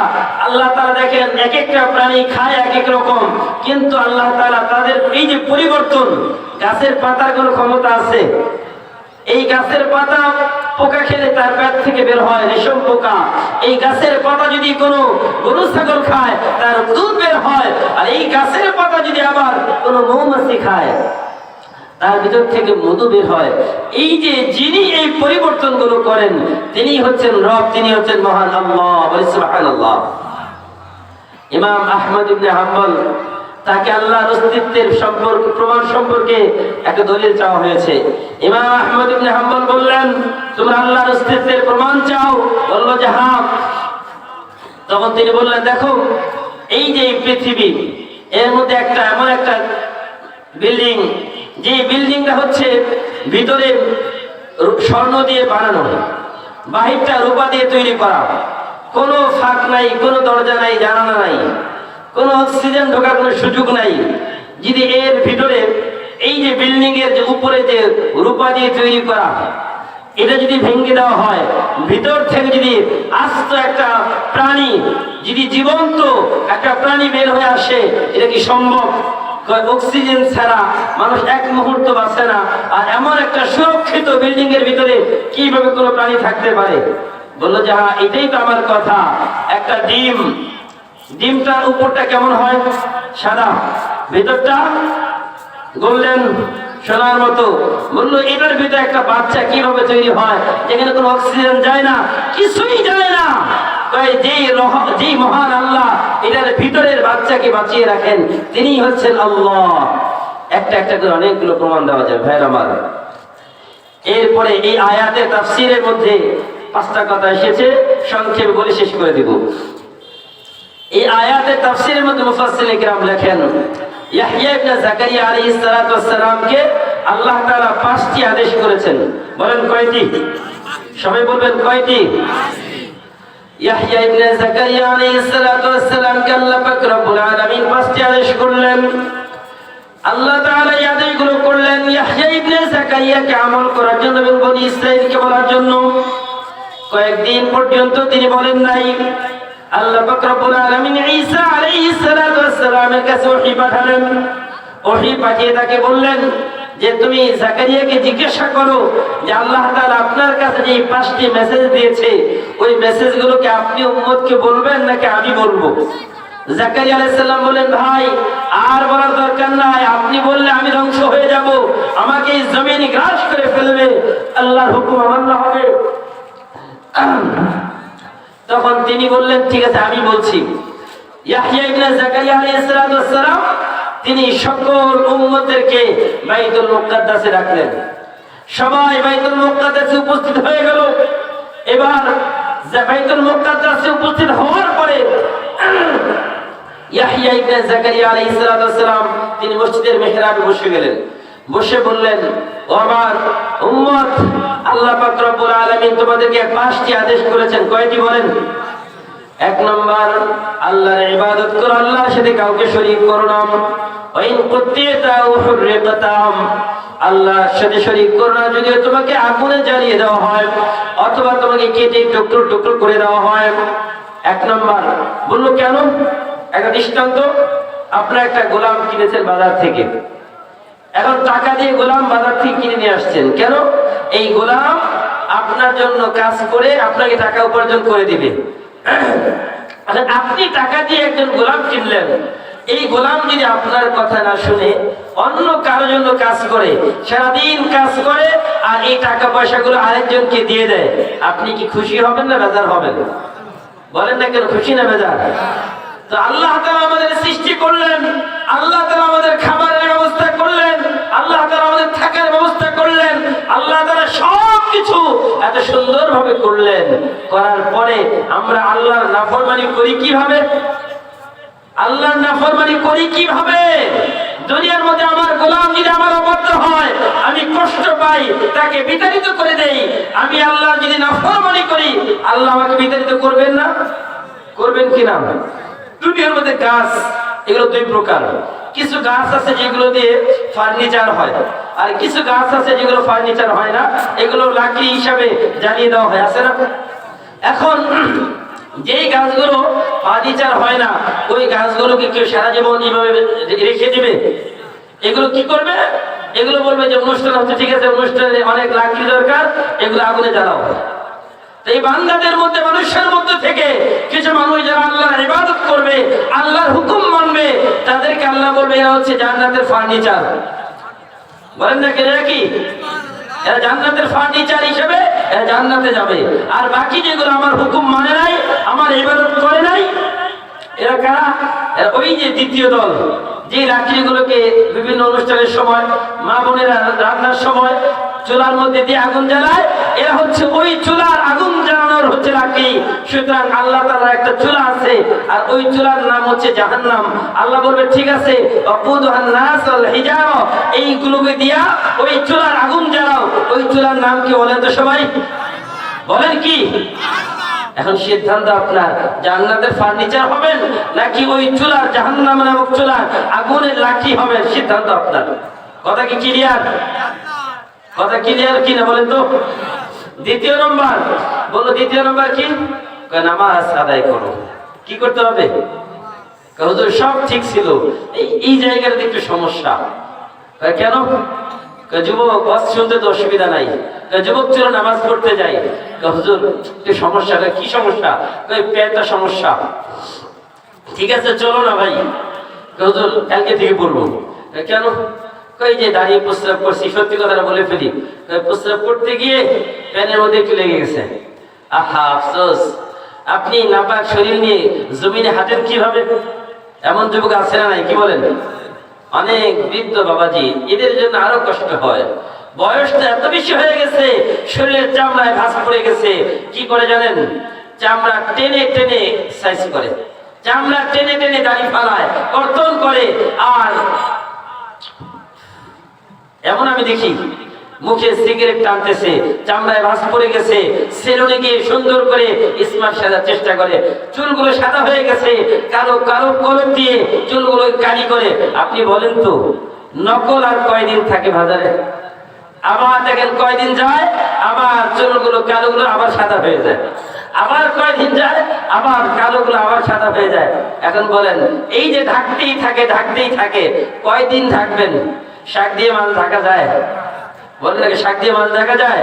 আল্লাহ তাআলা দেখেন, এক একটা প্রাণী খায় এক এক রকম, কিন্তু আল্লাহ তাআলা তাদের এই যে পরিবর্তন, গাছের পাতার কোনো ক্ষমতা আছে? এই গাছের পাতা পোকা খেলে তার পেট থেকে বের হয় রেশম পোকা। এই গাছের পাতা যদি কোনো গরু ছাগল খায়, তার দুধ বের হয়। আর এই গাছের পাতা যদি আবার কোনো মৌমাছি খায়, তার ভিতর থেকে মধু বের হয়। এই যে যিনি এই পরিবর্তনগুলো করেন, তিনি হচ্ছেন রব, তিনি হচ্ছেন মহান আল্লাহ। বলি সুবহানাল্লাহ। ইমাম আহমদ ইবনে হাম্বল, তাকে আল্লাহর অস্তিত্বের প্রমাণ সম্পর্কে একটা দলিল চাওয়া হয়েছে। ইমাম আহমদ ইবনে হাম্বল বললেন, তোমরা আল্লাহর অস্তিত্বের প্রমাণ চাও? বললো যে হ্যাঁ। তখন তিনি বললেন, দেখো, এই যে পৃথিবী, এর মধ্যে একটা এমন একটা বিল্ডিং, যে বিল্ডিংটা হচ্ছে ভিতরে স্বর্ণ দিয়ে বানানো, বাহিরটা রূপা দিয়ে তৈরি করা, কোনো ফাঁক নাই, কোনো দরজা নাই, জানালা নাই, কোনো অক্সিজেন ঢোকার কোনো সুযোগ নাই। যদি এর ভিতরে এই যে বিল্ডিং এর যে উপরে যে রূপা দিয়ে তৈরি করা, এটা যদি ভেঙে দেওয়া হয়, ভিতর থেকে যদি আস্ত একটা প্রাণী, যদি জীবন্ত একটা প্রাণী বের হয়ে আসে, এটা কি সম্ভব? অক্সিজেন ছাড়া মানুষ এক মুহূর্ত বাঁচে না। আর এমন একটা সুরক্ষিত বিল্ডিং এর ভিতরে কিভাবে কোনো প্রাণী থাকতে পারে? বললো যে হ্যাঁ, এটাই তো আমার কথা। একটা ডিমটার উপরটা কেমন হয়? সাদা, ভেতরটা গোল্ডেন সোনার মতো। বললো এটার ভিতরে একটা বাচ্চা কিভাবে তৈরি হয়, যেখানে কোনো অক্সিজেন যায় না, কিছুই যায় না। যেই মহান আল্লাহ এটার ভিতরের বাচ্চাকে বাঁচিয়ে রাখেন, তিনি হচ্ছেন আল্লাহ। একটা একটা করে অনেকগুলো প্রমাণ দেওয়া যায় ভাইয়ের আমার। এরপরে এই আয়াতের তাফসীরের মধ্যে 5টা কথা এসেছে, সংক্ষেপে বলে শেষ করে দিব। এই আয়াতের তাফসীরের মধ্যে মুফাসসিরিনে কিরাম লেখেন, ইয়াহইয়া ইবনে যাকারিয়া আলাইহিস সালাতু ওয়াস সালামকে আল্লাহ তাআলা 5টি আদেশ করেছেন। বলেন কয়টি? সবাই বলবেন কয়টি? ইয়াহইয়া ইবনে যাকারিয়া আলাইহিস সালাতু ওয়াস সালামকে আল্লাহ পাক রব্বুল আলামিন 5টি আদেশ করলেন। আল্লাহ তাআলা এই আদেশগুলো করলেন ইয়াহইয়া ইবনে যাকারিয়াকে আমল করার জন্য এবং বনি ইসরাঈলকে বলার জন্য। কয়েকদিন পর্যন্ত তিনি বলেন নাই। আল্লাহ পাক রব্বুল আলামিন ঈসা আলাইহিস সালাতু ওয়াস সালামের কাছে ওহী পাঠালেন। ওহী পাঠিয়ে তাকে বললেন যে তুমি যাকারিয়াকে জিজ্ঞাসা করো যে আল্লাহ তাআলা আপনার কাছে যে 5টি মেসেজ দিয়েছে, ওই মেসেজগুলোকে আপনি উম্মতকে বলবেন নাকি আমি বলবো? যাকারিয়া আলাইহিস সালাম বলেন, ভাই আর বলার দরকার নাই, আপনি বললে আমি ধ্বংস হয়ে যাব, আমাকে এই জমিন গ্রাস করে ফেলবে, আল্লাহর হুকুম অমান্য হবে। তখন তিনি বললেন ঠিক আছে আমি বলছি। ইয়াহইয়া ইবনে যাকারিয়া আলাইহিস সালাম তিনি সকল উম্মতদেরকে বাইতুল মুকাদ্দাসে রাখলেন। সবাই বাইতুল মুকাদ্দাসে উপস্থিত হয়ে গেল। এবার বাইতুল মুকাদ্দাসে উপস্থিত হওয়ার পরে ইয়াহইয়া ইবনে যাকারিয়া আলাইহিস সালাম তিনি মসজিদের মিহরাবে বসে গেলেন। বসে বললেন, ও আমার উম্মত, আল্লাহ পাক রব্বুল আলামিন তোমাদেরকে 5টি আদেশ করেছেন। কয়টি বলেন? 1 নম্বর, আল্লাহর ইবাদত করো, আল্লাহর সাথে কাউকে শরীক করো না। ওয়াইন কুতিতা হুররিকাতাম, আল্লাহর সাথে শরীক করো না, যদি তোমাকে আগুনে জ্বালিয়ে দেওয়া হয় অথবা তোমাকে কেটে টুকরো টুকরো করে দেওয়া হয়। 1 নম্বর। বললো কেন? একটা দৃষ্টান্ত, আপনারা একটা গোলাম কিনেছেন বাজার থেকে, এখন টাকা দিয়ে গোলাম বাজার থেকে কিনে নিয়ে আসছেন। কেন? এই গোলাম আপনার জন্য কাজ করে আপনাকে টাকা উপার্জন করে দিবে। আপনি টাকা দিয়ে একজন গোলাম কিনলেন, এই গোলাম যদি আপনার কথা না শুনে অন্য কারোর জন্য কাজ করে, সারাদিন কাজ করে, আর এই টাকা পয়সাগুলো আরেকজনকে দিয়ে দেয়, আপনি কি খুশি হবেন না বেজার হবেন? বলেন না কেন, খুশি না বেজার? তো আল্লাহ তাআলা আমাদের সৃষ্টি করলেন, আল্লাহ তাআলা আমাদের খাবারের ব্যবস্থা করলেন, আল্লাহ তাআলা আমাদের থাকার ব্যবস্থা করলেন, আল্লাহ তাআলা সবকিছু এত সুন্দরভাবে করলেন। করার পরে আমরা আল্লাহর নাফরমানি করি কিভাবে? আল্লাহর নাফরমানি করি কিভাবে? দুনিয়ার মধ্যে আমার গোলাম যদি আমার অবাধ্য হয়, আমি কষ্ট পাই, তাকে বিতাড়িত করে দেই। আমি আল্লাহর যদি নাফরমানি করি, আল্লাহ আমাকে বিতাড়িত করবেন না? করবেন কিনা? দুনিয়ার মধ্যে গাছ, এগুলো 2 প্রকার। কিছু গাছ আছে যেগুলো দিয়ে ফার্নিচার হয়, আর কিছু গাছ আছে যেগুলো ফার্নিচার হয় না, এগুলো লাকড়ি হিসাবে জ্বালিয়ে দেওয়া হয়, আছে না? এখন যেই গাছগুলো ফার্নিচার হয় না, ওই গাছগুলোকে কেউ সারা জীবন এইভাবে রেখে দিবে? এগুলো কি করবে? এগুলো বলবে যে অনুষ্ঠান হচ্ছে, ঠিক আছে অনুষ্ঠানে অনেক লাকড়ি দরকার, এগুলো আগুনে জ্বালাও। এই বান্দাদের মধ্যে, মানুষের মধ্যে থেকে কিছু মানুষ যারা আল্লাহর ইবাদত করবে, আল্লাহর হুকুম মানবে, তাদেরকে আল্লাহ বলবে এরা হচ্ছে জান্নাতের ফার্নিচার। বলেন না কেন? কি এরা জান্নাতের ফার্নিচার হিসেবে এরা জান্নাতে যাবে। আর বাকি যেগুলো আমার হুকুম মানে নাই, আমার ইবাদত করে নাই, এরা কারা? এরা ওই যে দ্বিতীয় দল, যে লাকড়িগুলোকে বিভিন্ন অনুষ্ঠানের সময় মা বোনেরা রান্নার সময় চুলার মধ্যে দিয়ে আগুন জ্বালায়, এরা হচ্ছে ওই চুলার আগুন জ্বালানোর হচ্ছে লাকড়ি। সুতরাং আল্লাহ তাআলার একটা চুলা আছে, আর ওই চুলার নাম হচ্ছে জাহান্নাম। আল্লাহ বলবে ঠিক আছে, ওয়াকুদুহান নাস ওয়াল হিজারা, এইগুলোকে দিয়া ওই চুলার আগুন জ্বালাও। ওই চুলার নাম কি বলেন তো সবাই? বলেন কি? এখন সিদ্ধান্ত আপনার, জান্নাতের ফার্নিচার হবেন নাকি ওই চুলার জাহান্নাম নামক চুলার আগুনের লাঠি হবেন? সিদ্ধান্ত আপনার। কথা কি ক্লিয়ার? কথা ক্লিয়ার কিনা বলেন তো? দ্বিতীয় নম্বর, বলো দ্বিতীয় নম্বর কি? নামাজ আদায় করো। কি করতে হবে? হুজুর সব ঠিক ছিল, এই জায়গাটাতে একটু সমস্যা। কেন? যুবক ওয়াজ শুনতে তো অসুবিধা নাই। যুবক চলো নামাজ পড়তে যাই। হুজুর একটু সমস্যা। কি সমস্যা? পেটটা সমস্যা। ঠিক আছে চলো না ভাই। হুজুর কালকে থেকে পড়বো। কেন? কই যে দাঁড়িয়ে প্রস্রাব করছি, সত্যি কথাটা বলে ফেলি। প্রস্রাব করতে গিয়ে প্যানের মধ্যে একটু লেগে গেছে। আহা আফসোস, আপনি নাপাক শরীর নিয়ে জমিনে হাঁটেন কিভাবে? এমন যুবক আছে না নাই? কি বলেন? অনেক বৃদ্ধ বাবাজি, এদের জন্য আরো কষ্ট হয়। বয়সটা এত বেশি হয়ে গেছে, শরীরের চামড়ায় ঘাস পড়ে গেছে। কি করে জানেন? চামড়া টেনে টেনে সাইজ করে, চামড়া টেনে টেনে দাড়ি ফালায়, কর্তন করে। আর এমন আমি দেখি মুখে সিগারেট টানতেছে, চামড়ায় ভাঁজ পড়ে গেছে, সেলুনে গিয়ে সুন্দর করে স্মার্ট সাজার চেষ্টা করে, চুলগুলো সাদা হয়ে গেছে, কালো কালো কলম দিয়ে চুলগুলো কালি করে। আপনি বলেন তো নকল আর কয়দিন থাকে বাজারে? আবার দেখেন কয়দিন যায়, আবার চুলগুলো কালোগুলো আবার সাদা হয়ে যায়। আবার কয়দিন যায়, আবার কালোগুলো আবার সাদা হয়ে যায়। এখন বলেন এই যে ঢাকতেই থাকে ঢাকতেই থাকে, কয়দিন ঢাকবেন? শাক দিয়ে মাছ ঢাকা যায়? বলেন নাকি শাক দিয়ে মাছ ঢাকা যায়?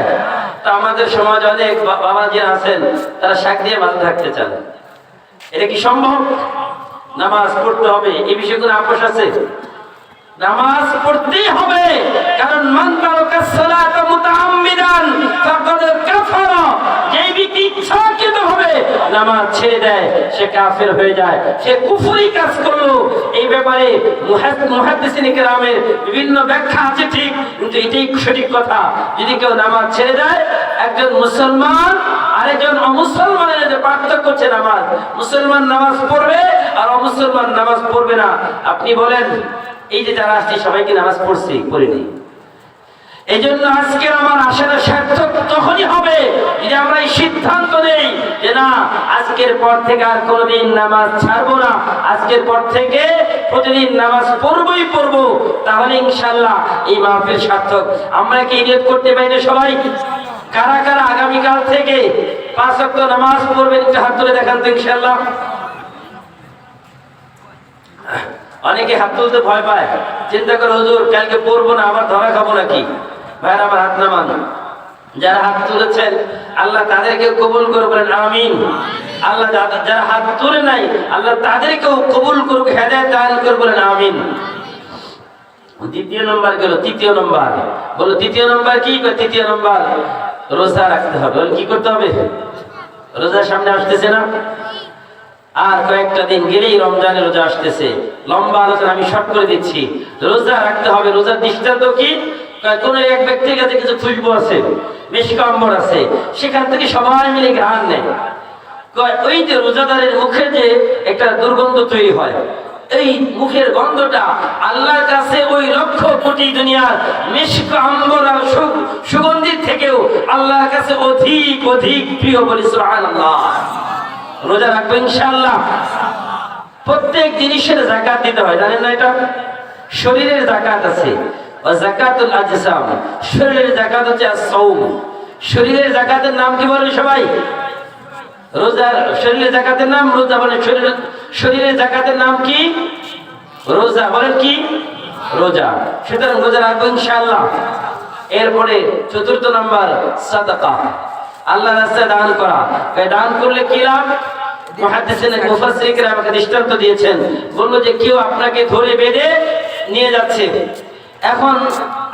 তো আমাদের সমাজ অনেক বাবাজি আছেন, তারা শাক দিয়ে মাছ ঢাকতে চান। এটা কি সম্ভব? নামাজ পড়তে হবে, এই বিষয়ে কোনো আপোষ আছে? নামাজ পড়তেই হবে, কারণ মান তারাকা সালাতা মুতাআম্মিদান ফাকাদ কাফারা। যেই ব্যক্তি ইচ্ছাকৃতভাবে নামাজ ছেড়ে দেয় সে কাফের হয়ে যায়, সে কুফরি কাজ করলো। এই ব্যাপারে মুহাদ্দিসিনে কেরামের বিভিন্ন ব্যাখ্যা আছে ঠিক, কিন্তু এটাই সঠিক কথা। যদি কেউ নামাজ ছেড়ে দেয়, একজন মুসলমান আরেকজন অমুসলমানের যে পার্থক্য হচ্ছে নামাজ। মুসলমান নামাজ পড়বে আর অমুসলমান নামাজ পড়বে না। আপনি বলেন এই যে যারা আসছে সবাই কি নামাজ পড়ছি? পড়িনি। এই জন্য আজকের আমার আশাটা সার্থক তখনই হবে যদি আমরা এই সিদ্ধান্ত নেই যে না, আজকের পর থেকে আর কোনোদিন নামাজ ছাড়বো না, আজকের পর থেকে প্রতিদিন নামাজ পড়বই পড়বো। তাহলে ইনশাআল্লাহ এই মাহফিল সার্থক। আমরা কি নিয়ত করতে পারি না সবাই? কারা কারা আগামীকাল থেকে 5 ওয়াক্ত নামাজ পড়বেন একটু হাত তুলে দেখান তো ইনশাআল্লাহ। অনেকে হাত তুলতে ভয় পায়, চিন্তা করে হুজুর কালকে পড়বো না, আবার ধরা খাবো নাকি। ভাইরা আমার হাত নামান। যারা হাত তুলেছেন আল্লাহ তাদেরকে কবুল করে বলেন আমিন। আল্লাহ যারা হাত তুলে নাই আল্লাহ তাদেরকেও কবুল করুক, হেদায়েত দান করে বলেন আমিন। দ্বিতীয় নম্বর গেল, তৃতীয় নম্বর বলো। তৃতীয় নম্বর কি? তৃতীয় নম্বর রোজা রাখতে হবে। কি করতে হবে? রোজার সামনে আসতেছে না, আর কয়েকটা দিন গেলেই রমজানের রোজা আসতেছে। লম্বা আলোচনা আমি শর্ট করে দিচ্ছি। রোজা রাখতে হবে। রোজার দৃষ্টান্ত কি? কোন এক ব্যক্তির কাছে কিছু খুশবু আছে, মিশক আম্বর আছে, সেখান থেকে সবাই মিলে ঘ্রাণ নেয়। ওই যে রোজাদারের মুখে যে একটা দুর্গন্ধ তৈরি হয়, এই মুখের গন্ধটা আল্লাহর কাছে ওই লক্ষ কোটি দুনিয়ার মিশক আম্বর আর সুগন্ধির থেকেও আল্লাহর কাছে অধিক অধিক প্রিয়। বলি সুবহানাল্লাহ। রোজা রাখবো ইনশাআল্লাহ। প্রত্যেক জিনিসের যাকাত দিতে হয়, জানেন না? এটা শরীরের যাকাত আছে, যাকাতুল আজসাম। শরীরের যাকাত হচ্ছে আস-সাওম। শরীরের যাকাতের নাম কি বলেন সবাই? রোজা। শরীরের যাকাতের নাম রোজা। বলেন শরীরের যাকাতের নাম কি? রোজা। বলেন কি? রোজা। সুতরাং রোজা রাখবো ইনশাআল্লাহ। এরপরে চতুর্থ নাম্বার সাদাকা, আল্লাহর রাস্তায় দান করা। দান করলে কি লাভ? মুফাসসিরিনরা আমাকে দৃষ্টান্ত দিয়েছেন, বললো যে কেউ আপনাকে ধরে বেঁধে নিয়ে যাচ্ছে, এখন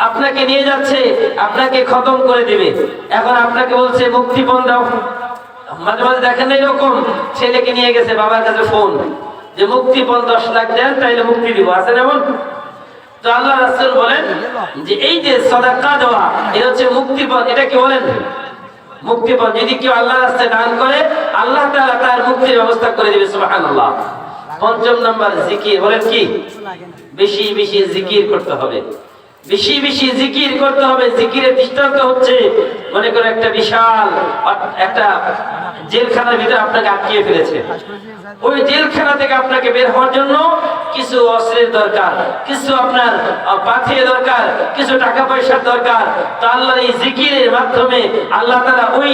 আপনাকে নিয়ে যাচ্ছে, আপনাকে খতম করে দিবে, এখন আপনাকে বলছে মুক্তিপণ দাও। মাঝে মাঝে দেখেন এরকম ছেলেকে নিয়ে গেছে বাবার কাছে ফোন যে মুক্তিপণ 10 লাখ দেন তাইলে মুক্তি দিব, আছে এমন? তো আল্লাহ রাসূল বলেন যে এই যে সাদাকা দেওয়া এটা হচ্ছে মুক্তিপণ। এটা কি বলেন? মুক্তিপণ। যদি কেউ আল্লাহর রাস্তায় দান করে আল্লাহ তাআলা তার মুক্তির ব্যবস্থা করে দিবে। সুবহানাল্লাহ। পঞ্চম নাম্বার জিকির। বলেন কি? বেশি বেশি জিকির করতে হবে, বেশি বেশি জিকির করতে হবে। জিকিরের দৃষ্টান্ত হচ্ছে, মনে করে একটা বিশাল একটা জেলখানার ভিতরে আপনাকে আটকিয়ে ফেলেছে, ওই জেলখানা থেকে আপনাকে বের হওয়ার জন্য কিছু অস্ত্রের দরকার, কিছু আপনার পাথেয় দরকার, কিছু টাকা পয়সার দরকার। তো আল্লাহর এই জিকিরের মাধ্যমে আল্লাহ তাআলা ওই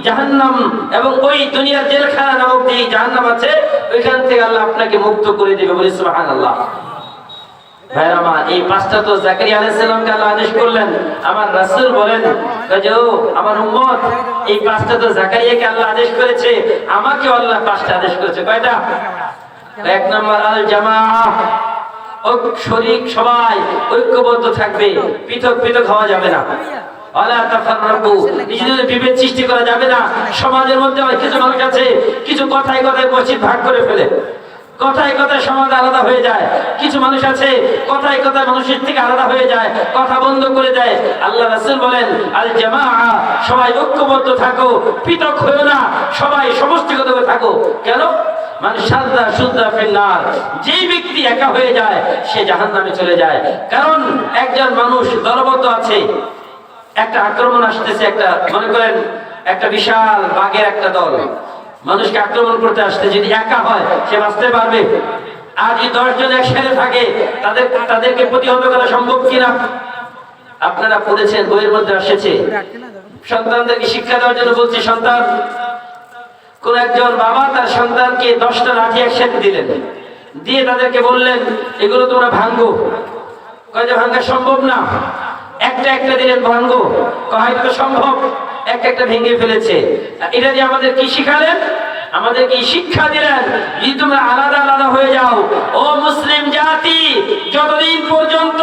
জাহান্নাম এবং ওই দুনিয়ার জেলখানা নামক যে জাহান্নাম আছে ওইখান থেকে আল্লাহ আপনাকে মুক্ত করে দেবে। বলি সুবহানাল্লাহ। ভাইরা আমার, এই পাঁচটা তো জাকারিয়া আলাইহিস সালামকে আল্লাহ আদেশ করলেন। আমার রাসূল বলেন যে ও আমার উম্মত, এই পাঁচটা তো জাকারিয়াকে আল্লাহ আদেশ করেছে, আমাকে আল্লাহ পাঁচটা আদেশ করেছে। কয়টা? এক নম্বর আল জামাআহ, শরীক সবাই ঐক্যবদ্ধ থাকবে, পৃথক পৃথক হওয়া যাবে না। ওয়ালা তাফাররাকু, নিজেদের বিভেদ সৃষ্টি করা যাবে না। সমাজের মধ্যে কিছু মানুষ আছে কিছু কথায় কথায় মসজিদ ভাগ করে ফেলে, কথায় কথায় সমাজ আলাদা হয়ে যায়। কিছু মানুষ আছে কথায় কথায় মানুষের থেকে আলাদা হয়ে যায়, কথা বন্ধ করে দেয়। আল্লাহ রাসূল বলেন আল জামাআ, সবাই ঐক্যবদ্ধ থাকো, পৃথক হয়ো না, সবাই সমষ্টিগতভাবে থাকো। কেন? মানে সাদা সুদা ফিন্নার, যে ব্যক্তি একা হয়ে যায় সে জাহান্নামে চলে যায়। কারণ একজন মানুষ দলবদ্ধ আছে, একটা আক্রমণ আসতেছে, একটা মনে করেন একটা বিশাল বাঘের একটা দল মানুষকে আক্রমণ করতে আসতে, যদি একা হয় সে বাঁচতে পারবে? আর যদি 10 জন একসাথে থাকে তাদেরকে প্রতিহত করা সম্ভব কিনা? আপনারা পড়েছেন, বইয়ের মধ্যে এসেছে। সন্তানদেরকে শিক্ষা দেওয়ার জন্য বলছি, সন্তান, কোন একজন বাবা তার সন্তানকে 10টা লাঠি একসাথে দিলেন, দিয়ে তাদেরকে বললেন এগুলো তোমরা ভাঙ্গো। কয় যে ভাঙ্গা সম্ভব না। একটা একটা দিলেন, ভাঙ্গো। হয়তো সম্ভব, একটা একটা ভেঙে ফেলেছে। এটা দিয়ে আমাদের কি শিখালেন? আমাদেরকে শিক্ষা দিলেন যে তোমরা আলাদা আলাদা হয়ে যাও। ও মুসলিম জাতি, যতদিন পর্যন্ত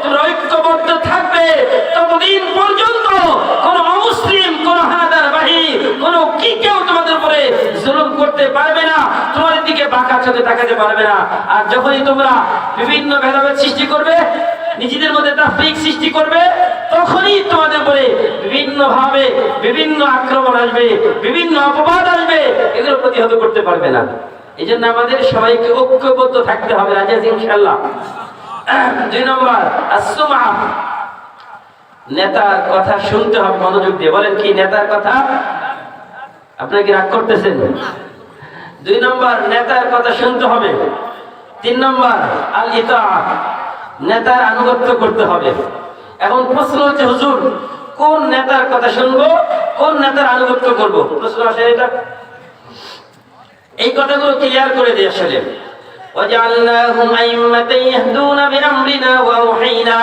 তোমরা ঐক্যবদ্ধ থাকবে ততদিন পর্যন্ত কোন অমুসলিম, কোন হানাদারবাহী, কোন কি কেউ তোমাদের উপরে জুলুম করতে পারবে না, তোমাদের দিকে বাঁকা চোখে তাকাতে পারবে না। আর যখনই তোমরা বিভিন্ন ভেদাভেদ সৃষ্টি করবে, নিজেদের মধ্যে তাফরীক সৃষ্টি করবে, তখনই তোমাদের উপরে বিভিন্ন ভাবে বিভিন্ন আক্রমণ আসবে, বিভিন্ন অপবাদ আসবে, এগুলো প্রতিহত করতে পারবে না। এই জন্য আমাদের সবাইকে ঐক্যবদ্ধ থাকতে হবে। রাজি আছি ইনশাআল্লাহ? 2 নম্বর আসসুমা, নেতার কথা শুনতে হবে মনোযোগ দিয়ে। বলেন কি নেতার কথা? আপনারা কি রাগ করতেছেন? 2 নম্বর নেতার কথা শুনতে হবে। 3 নম্বর আল ইতাআ, নেতার আনুগত্য করতে হবে। এখন প্রশ্ন হচ্ছে, হুজুর কোন নেতার কথা শুনবো, কোন নেতার আনুগত্য করব? প্রশ্ন আসে এটা। এই কথাগুলো ক্লিয়ার করে দিই। আসলে وجعلناهم أئمة يهدون بأمرنا وأوحينا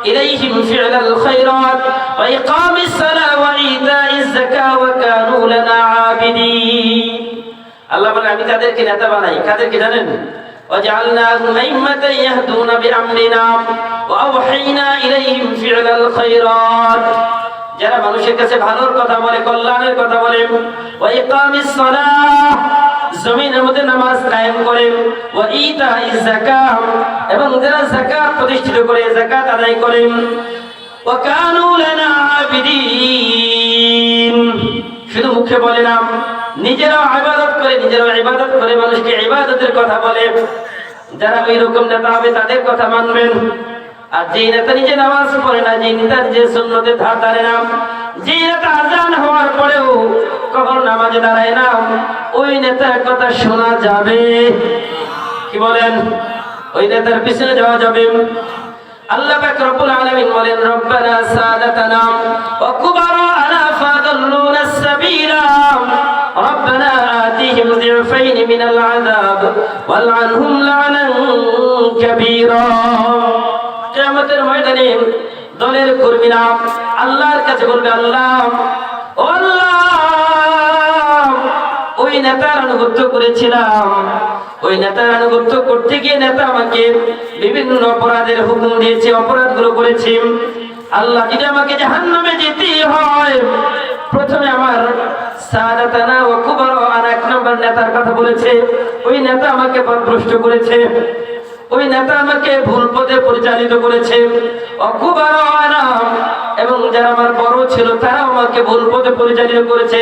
إليهم فعل الخيرات وإقام الصلاة وإيتاء الزكاة وكانوا لنا عابدين। আল্লাহ বলে আমি তাদেরকে নেতা বানাই। কাদেরকে জানেন? وجعلناهم أئمة يهدون بأمرنا وأوحينا إليهم فعل الخيرات, যারা মানুষের কাছে ভালোর কথা বলে, কল্যাণের কথা বলে। ওয়া ইকামিস সালাহ, জমিনের মধ্যে নামাজ কায়েম করে। ওয়া ইতাইজ যাকাত, এবং যারা যাকাত প্রতিষ্ঠিত করে, যাকাত আদায় করে। ওয়া কানু লানা আবিদিন, শুধু মুখে বলে না, নিজেরাও ইবাদত করে, মানুষকে ইবাদতের কথা বলে। যারা ওই রকম নেতা হবে তাদের কথা মানবেন। আর যে নেতা নিজে নামাজ পড়ে না, যে নেতা নিজে সুন্নতে ধার ধারে না, যে নেতা আযান হওয়ার পরেও কখনো নামাজে দাঁড়ায় না, ওই নেতার কথা শোনা যাবে? কি বলেন? ওই নেতার পিছনে যাওয়া যাবে? আল্লাহ পাক রব্বুল আলামিন বলেন রব্বানা সাদাতানা ওয়া কুবারানা ফাদাল্লুনা সাবিলা রব্বানা আতিহিম যিফাইন মিনাল আযাব ওয়ালআনহুম লা'নান কাবীরা। কিয়ামতের ময়দানে দলের কর্মীরা আল্লাহর কাছে বলবে, আল্লাহ, ও আল্লাহ, ওই নেতার আনুগত্য করেছিলাম, ওই নেতার আনুগত্য করতে গিয়ে নেতা আমাকে বিভিন্ন অপরাধের হুকুম দিয়েছে, অপরাধগুলো করেছি। আল্লাহ, যদি আমাকে জাহান্নামে যেতে হয়, প্রথমে আমার সাদাতানা ওয়া কুবারানা, 1 নম্বর নেতার কথা বলেছে। ওই নেতা আমাকে পথভ্রষ্ট করেছে, ওই নেতা আমাকে ভুল পথে পরিচালিত করেছে। অকুবারানা, এবং যারা আমার বড় ছিল তারা আমাকে ভুল পথে পরিচালিত করেছে।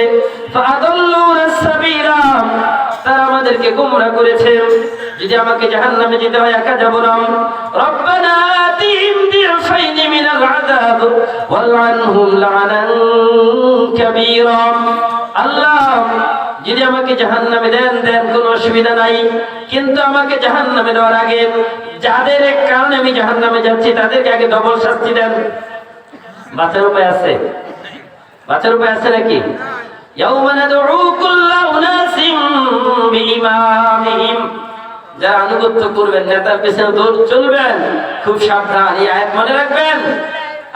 ফাদাল্লুনা সাবিলা, তারা আমাদেরকে গোমরাহ করেছে। যদি আমাকে জাহান্নামে যেতে হয়, একা যাব না। রব্বানা আতিহিম যিফাইন মিনাল আযাব ওয়ালআনহুম লা'নান কাবীরা। আল্লাহ, যদি আমাকে জাহান্নামে দেন দেন, কোনো অসুবিধা নাই, কিন্তু আমাকে জাহান্নামে দেওয়ার আগে যাদের কারণে আমি জাহান্নামে যাচ্ছি তাদেরকে আগে ডবল শাস্তি দেন। বাঁচার উপায় আছে? বাঁচার উপায় আছে নাকি? ইয়াউমা নাদউ কুল্লা উনাসিম বিইমামিহিম, যারা আনুগত্য করবেন, নেতার পেছনে দৌড় চলবেন, খুব সাবধান, এই আয়াত মনে রাখবেন।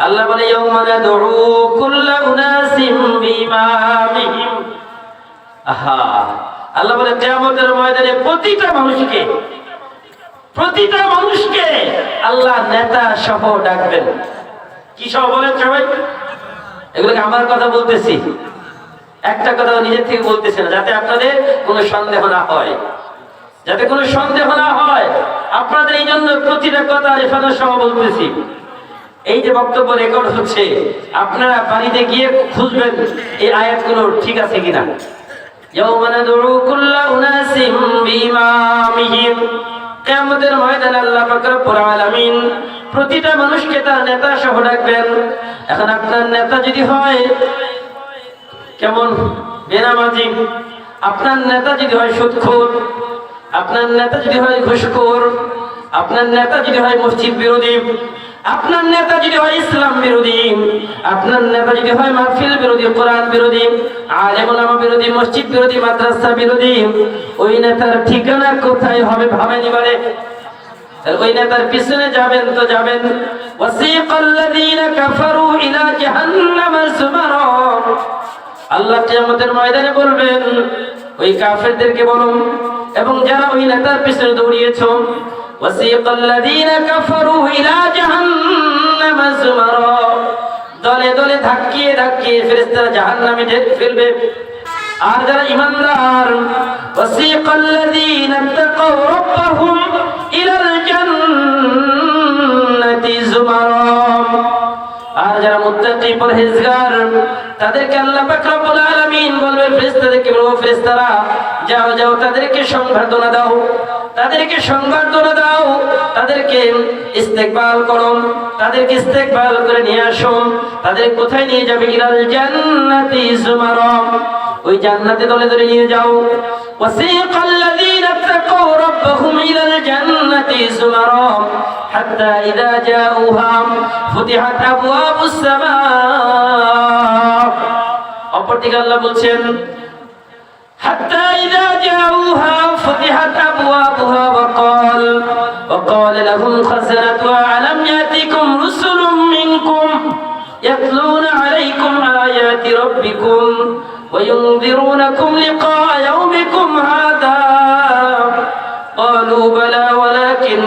আল্লাহ বলে ইয়াউমা নাদউ কুল্লা উনাসিম বিইমামিহিম। আহা, আল্লাহ বলে কিয়ামতের ময়দানে প্রতিটা মানুষকে আল্লাহ নেতা সহ ডাকবেন। কি সহ বলেন সবাই? এগুলোকে আমার কথা বলতেছি, একটা কথা নিজের থেকে বলতেছি না, যাতে আপনাদের কোনো সন্দেহ না হয়, যাতে কোনো সন্দেহ না হয় আপনাদের। এই জন্য প্রতিটা কথা রেফাদা সহ বলতেছি। এই যে বক্তব্য রেকর্ড হচ্ছে, আপনারা বাড়িতে গিয়ে খুঁজবেন এই আয়াতগুলো ঠিক আছে কিনা। ইয়াউমা নাদউ কুল্লা উনাসিম বিইমামিহিম, কিয়ামতের ময়দানে আল্লাহ পাক রব্বুল আলামিন প্রতিটা মানুষকে তার নেতা সহ ডাকবেন। এখন আপনার নেতা যদি হয় কেমন বেনামাজি, আপনার নেতা যদি হয় সুদখোর, আপনার নেতা যদি হয় ঘুষখোর, আপনার নেতা যদি হয় মসজিদ বিরোধী, আপনার নেতা যদি হয় ইসলাম বিরোধী, আপনার নেতা যদি হয় মাহফিল বিরোধী, কোরআন বিরোধী, আলেম ওলামা বিরোধী, মসজিদ বিরোধী, মাদ্রাসা বিরোধী, ওই নেতার ঠিকানা কোথায় হবে ভাবেনি বলে? ওই নেতার পিছনে যাবেন তো যাবেন। ওয়াসিকাল্লাযীনা কাফারু ইলা জাহান্নামা যুমারা, আল্লাহ কিয়ামতের ময়দানে বলবেন ওই কাফেরদেরকে বলুন, এবং যারা ওই নেতার পিছনে দৌড়িয়েছো, ওয়াসিকাল্লাযীনা কাফারু ইলা জাহান্নামা যুমারা, দলে দলে ধাক্কিয়ে ধাক্কিয়ে ফেরেশতারা জাহান্নামে ফেলবে। আর যারা ঈমানদার, ওয়াসিকাল্লাযীনা তাকাউ রাব্বাহুম ইলাল জান্নাতি যুমারা, আর যারা মুত্তাকি পরহেজগার তাদেরকে আল্লাহ পাক রব্বুল আলামিন বলবে, ফেরেশতাদেরকে বলবে, ফেরেশতারা যাও যাও তাদেরকে সংবর্ধনা দাও, তাদেরকে সংবর্ধনা দাও, তাদেরকে ইস্তেকবাল করো, তাদেরকে ইস্তেকবাল করে নিয়ে আসো। তাদের কোথায় নিয়ে যাবে? ইলাল জান্নাতি যুমারা, ওই জান্নাতে দলে দলে নিয়ে যাও। ওয়াসিকাল্লাযীনা তাকাউ রাব্বাহুম ইলাল জান্নাতি যুমারা হাত্তা ইযা জাউহা ফুতিহাত আবওয়াবুস সামা। অপরদিকে আল্লাহ বলছেন হাত্তা ইযা জাউহা ফুতিহাত আবওয়াবুহা وقال لهم خزنتها ألم يأتكم رسل منكم يتلون عليكم آيات ربكم وينذرونكم لقاء يومكم هذا قالوا بلى ولكن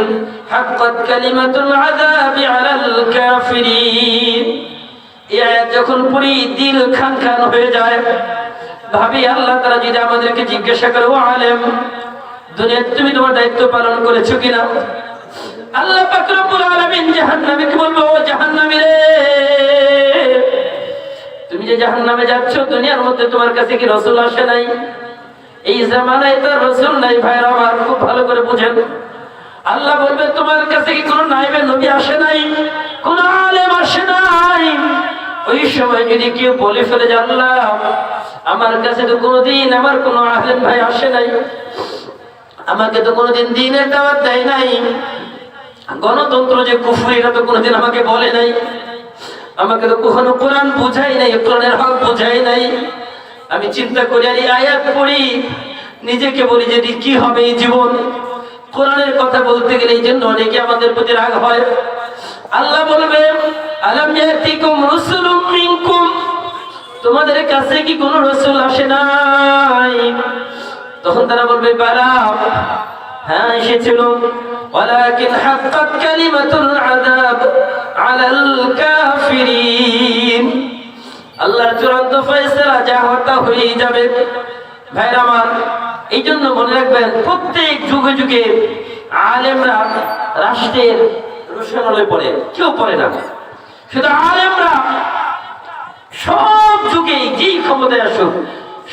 حقت كلمة العذاب على الكافرين। এই আয়াত যখন পড়ি দিল খান খান হয়ে যায়, ভাবি আল্লাহ তাআলা যদি আমাদেরকে জিজ্ঞাসা করে, ও আলেম, দুনিয়াতে তুমি তোমার দায়িত্ব পালন করেছো কিনা? আল্লাহ পাক রব্বুল আলামিন জাহান্নামীকে বলবো, ও জাহান্নামী রে, তুমি যে জাহান্নামে যাচ্ছ, দুনিয়ার মধ্যে তোমার কাছে কি রাসূল আসে নাই? এই জামানায় তো রাসূল নাই। ভাইরা আমার, খুব ভালো করে বুঝেন। আল্লাহ বলবে, তোমার কাছে কি কোনো নায়েবে নবী আসে নাই? কোনো আলেম আসে নাই? ওই সময় যদি কেউ বলে ফেলে যে আল্লাহ, আমার কাছে তো কোনোদিন আমার কোনো আলেম ভাই আসে নাই, আমাকে তো কোনোদিন দ্বীনের দাওয়াত দেয় নাই, গণতন্ত্র যে কুফর এটা তো কোনোদিন আমাকে বলে নাই, আমাকে তো কখনো কোরআন বুঝাই নাই, কোরআনের হক বুঝাই নাই। আমি চিন্তা করি আর এই আয়াত পড়ি, নিজেকে বলি যে কি হবে এই জীবন। কোরআনের কথা বলতে গেলে এই জন্য অনেকে আমাদের প্রতি রাগ হয়। আল্লাহ বলবে, আলাম ইয়াতিকুম রাসূলুম মিনকুম, তোমাদের কাছে কি কোনো রাসূল আসে নাই? তখন তারা বলবে, বালা, হ্যাঁ এসেছিল। ওয়ালাকিন হাক্কাত কালিমাতুল আযাব আলাল কাফিরিন, আল্লাহর চূড়ান্ত ফয়সালা যা হতা হয়ে যাবে। ভাইরা আমার, এই জন্য মনে রাখবেন, প্রত্যেক যুগে যুগে আলেমরা রাষ্ট্রের রোশনালয়ে পড়ে, কেউ পড়ে না। শুধু আলেমরা সব যুগে যেই ক্ষমতায় আসুক,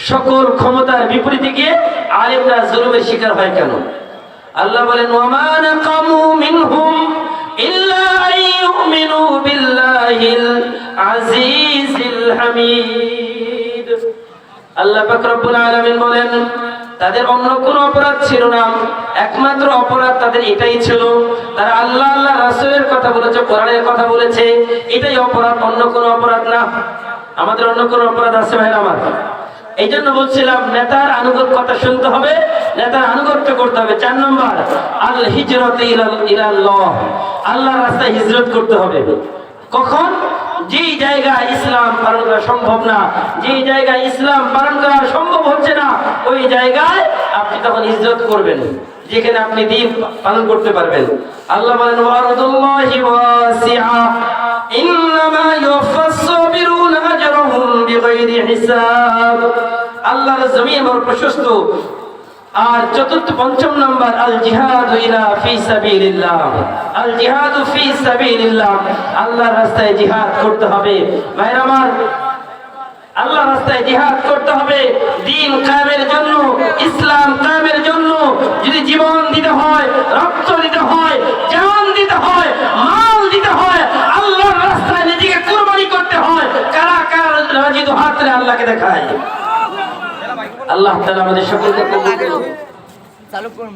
সকল ক্ষমতার বিপরীতে গিয়ে আলেমরা জুলুমের শিকার হয় কেন? আল্লাহ বলেন, ওয়ামা নাকামু মিনহুম ইল্লা আইয়ুমিনু বিল্লাহিল আজিজিল হামিদ। আল্লাহ পাক রব্বুল আলামিন বলেন তাদের অন্য কোনো অপরাধ ছিল না, একমাত্র অপরাধ তাদের এটাই ছিল, তারা আল্লাহ আল্লাহ রাসূলের কথা বলেছে, কোরআনের কথা বলেছে, এটাই অপরাধ, অন্য কোনো অপরাধ না। আমাদের অন্য কোনো অপরাধ আছে ভাই আমার? এই জন্য বলছিলাম নেতার আনুগত্যতা শুনতে হবে, নেতার আনুগত্য করতে হবে। 4 নম্বর আল হিজরত ইলাল্লাহ, আল্লাহর রাস্তায় হিজরত করতে হবে। কখন? যেই জায়গায় ইসলাম পালন করা সম্ভব না, যেই জায়গায় ইসলাম পালন করা সম্ভব হচ্ছে না, ওই জায়গায় আপনি তখন হিজরত করবেন, যেখানে আপনি দ্বীন পালন করতে পারবেন। আল্লাহ বলেন ওয়ারদুল্লাহি ওয়াসিআ ইন্নামা ইউফাস সাবিরুনা আজরুহুম বিগাইরি হিসাব। আল্লাহর জমিন বড় প্রশস্ত। আর চতুর্থ 5 নম্বর আল জিহাদু ইলা ফি সাবিলিল্লাহ, আল জিহাদু ফি সাবিলিল্লাহ, আল্লাহর রাস্তায় জিহাদ করতে হবে। ভাইরা আমার, আল্লাহর রাস্তায় জিহাদ করতে হবে দ্বীন কায়েমের জন্য, ইসলাম কায়েমের জন্য। যদি জীবন দিতে হয়, রক্ত দিতে হয়, জান দিতে হয়, মাল দিতে হয়, আল্লাহর রাস্তায় নিজেকে কুরবানি করতে হয়, কারা কারা রাজি তো হাত তুলে আল্লাহকে দেখায়। আল্লাহ তাআলা আমাদের সকলকে কবুল করুন। চালু করুন।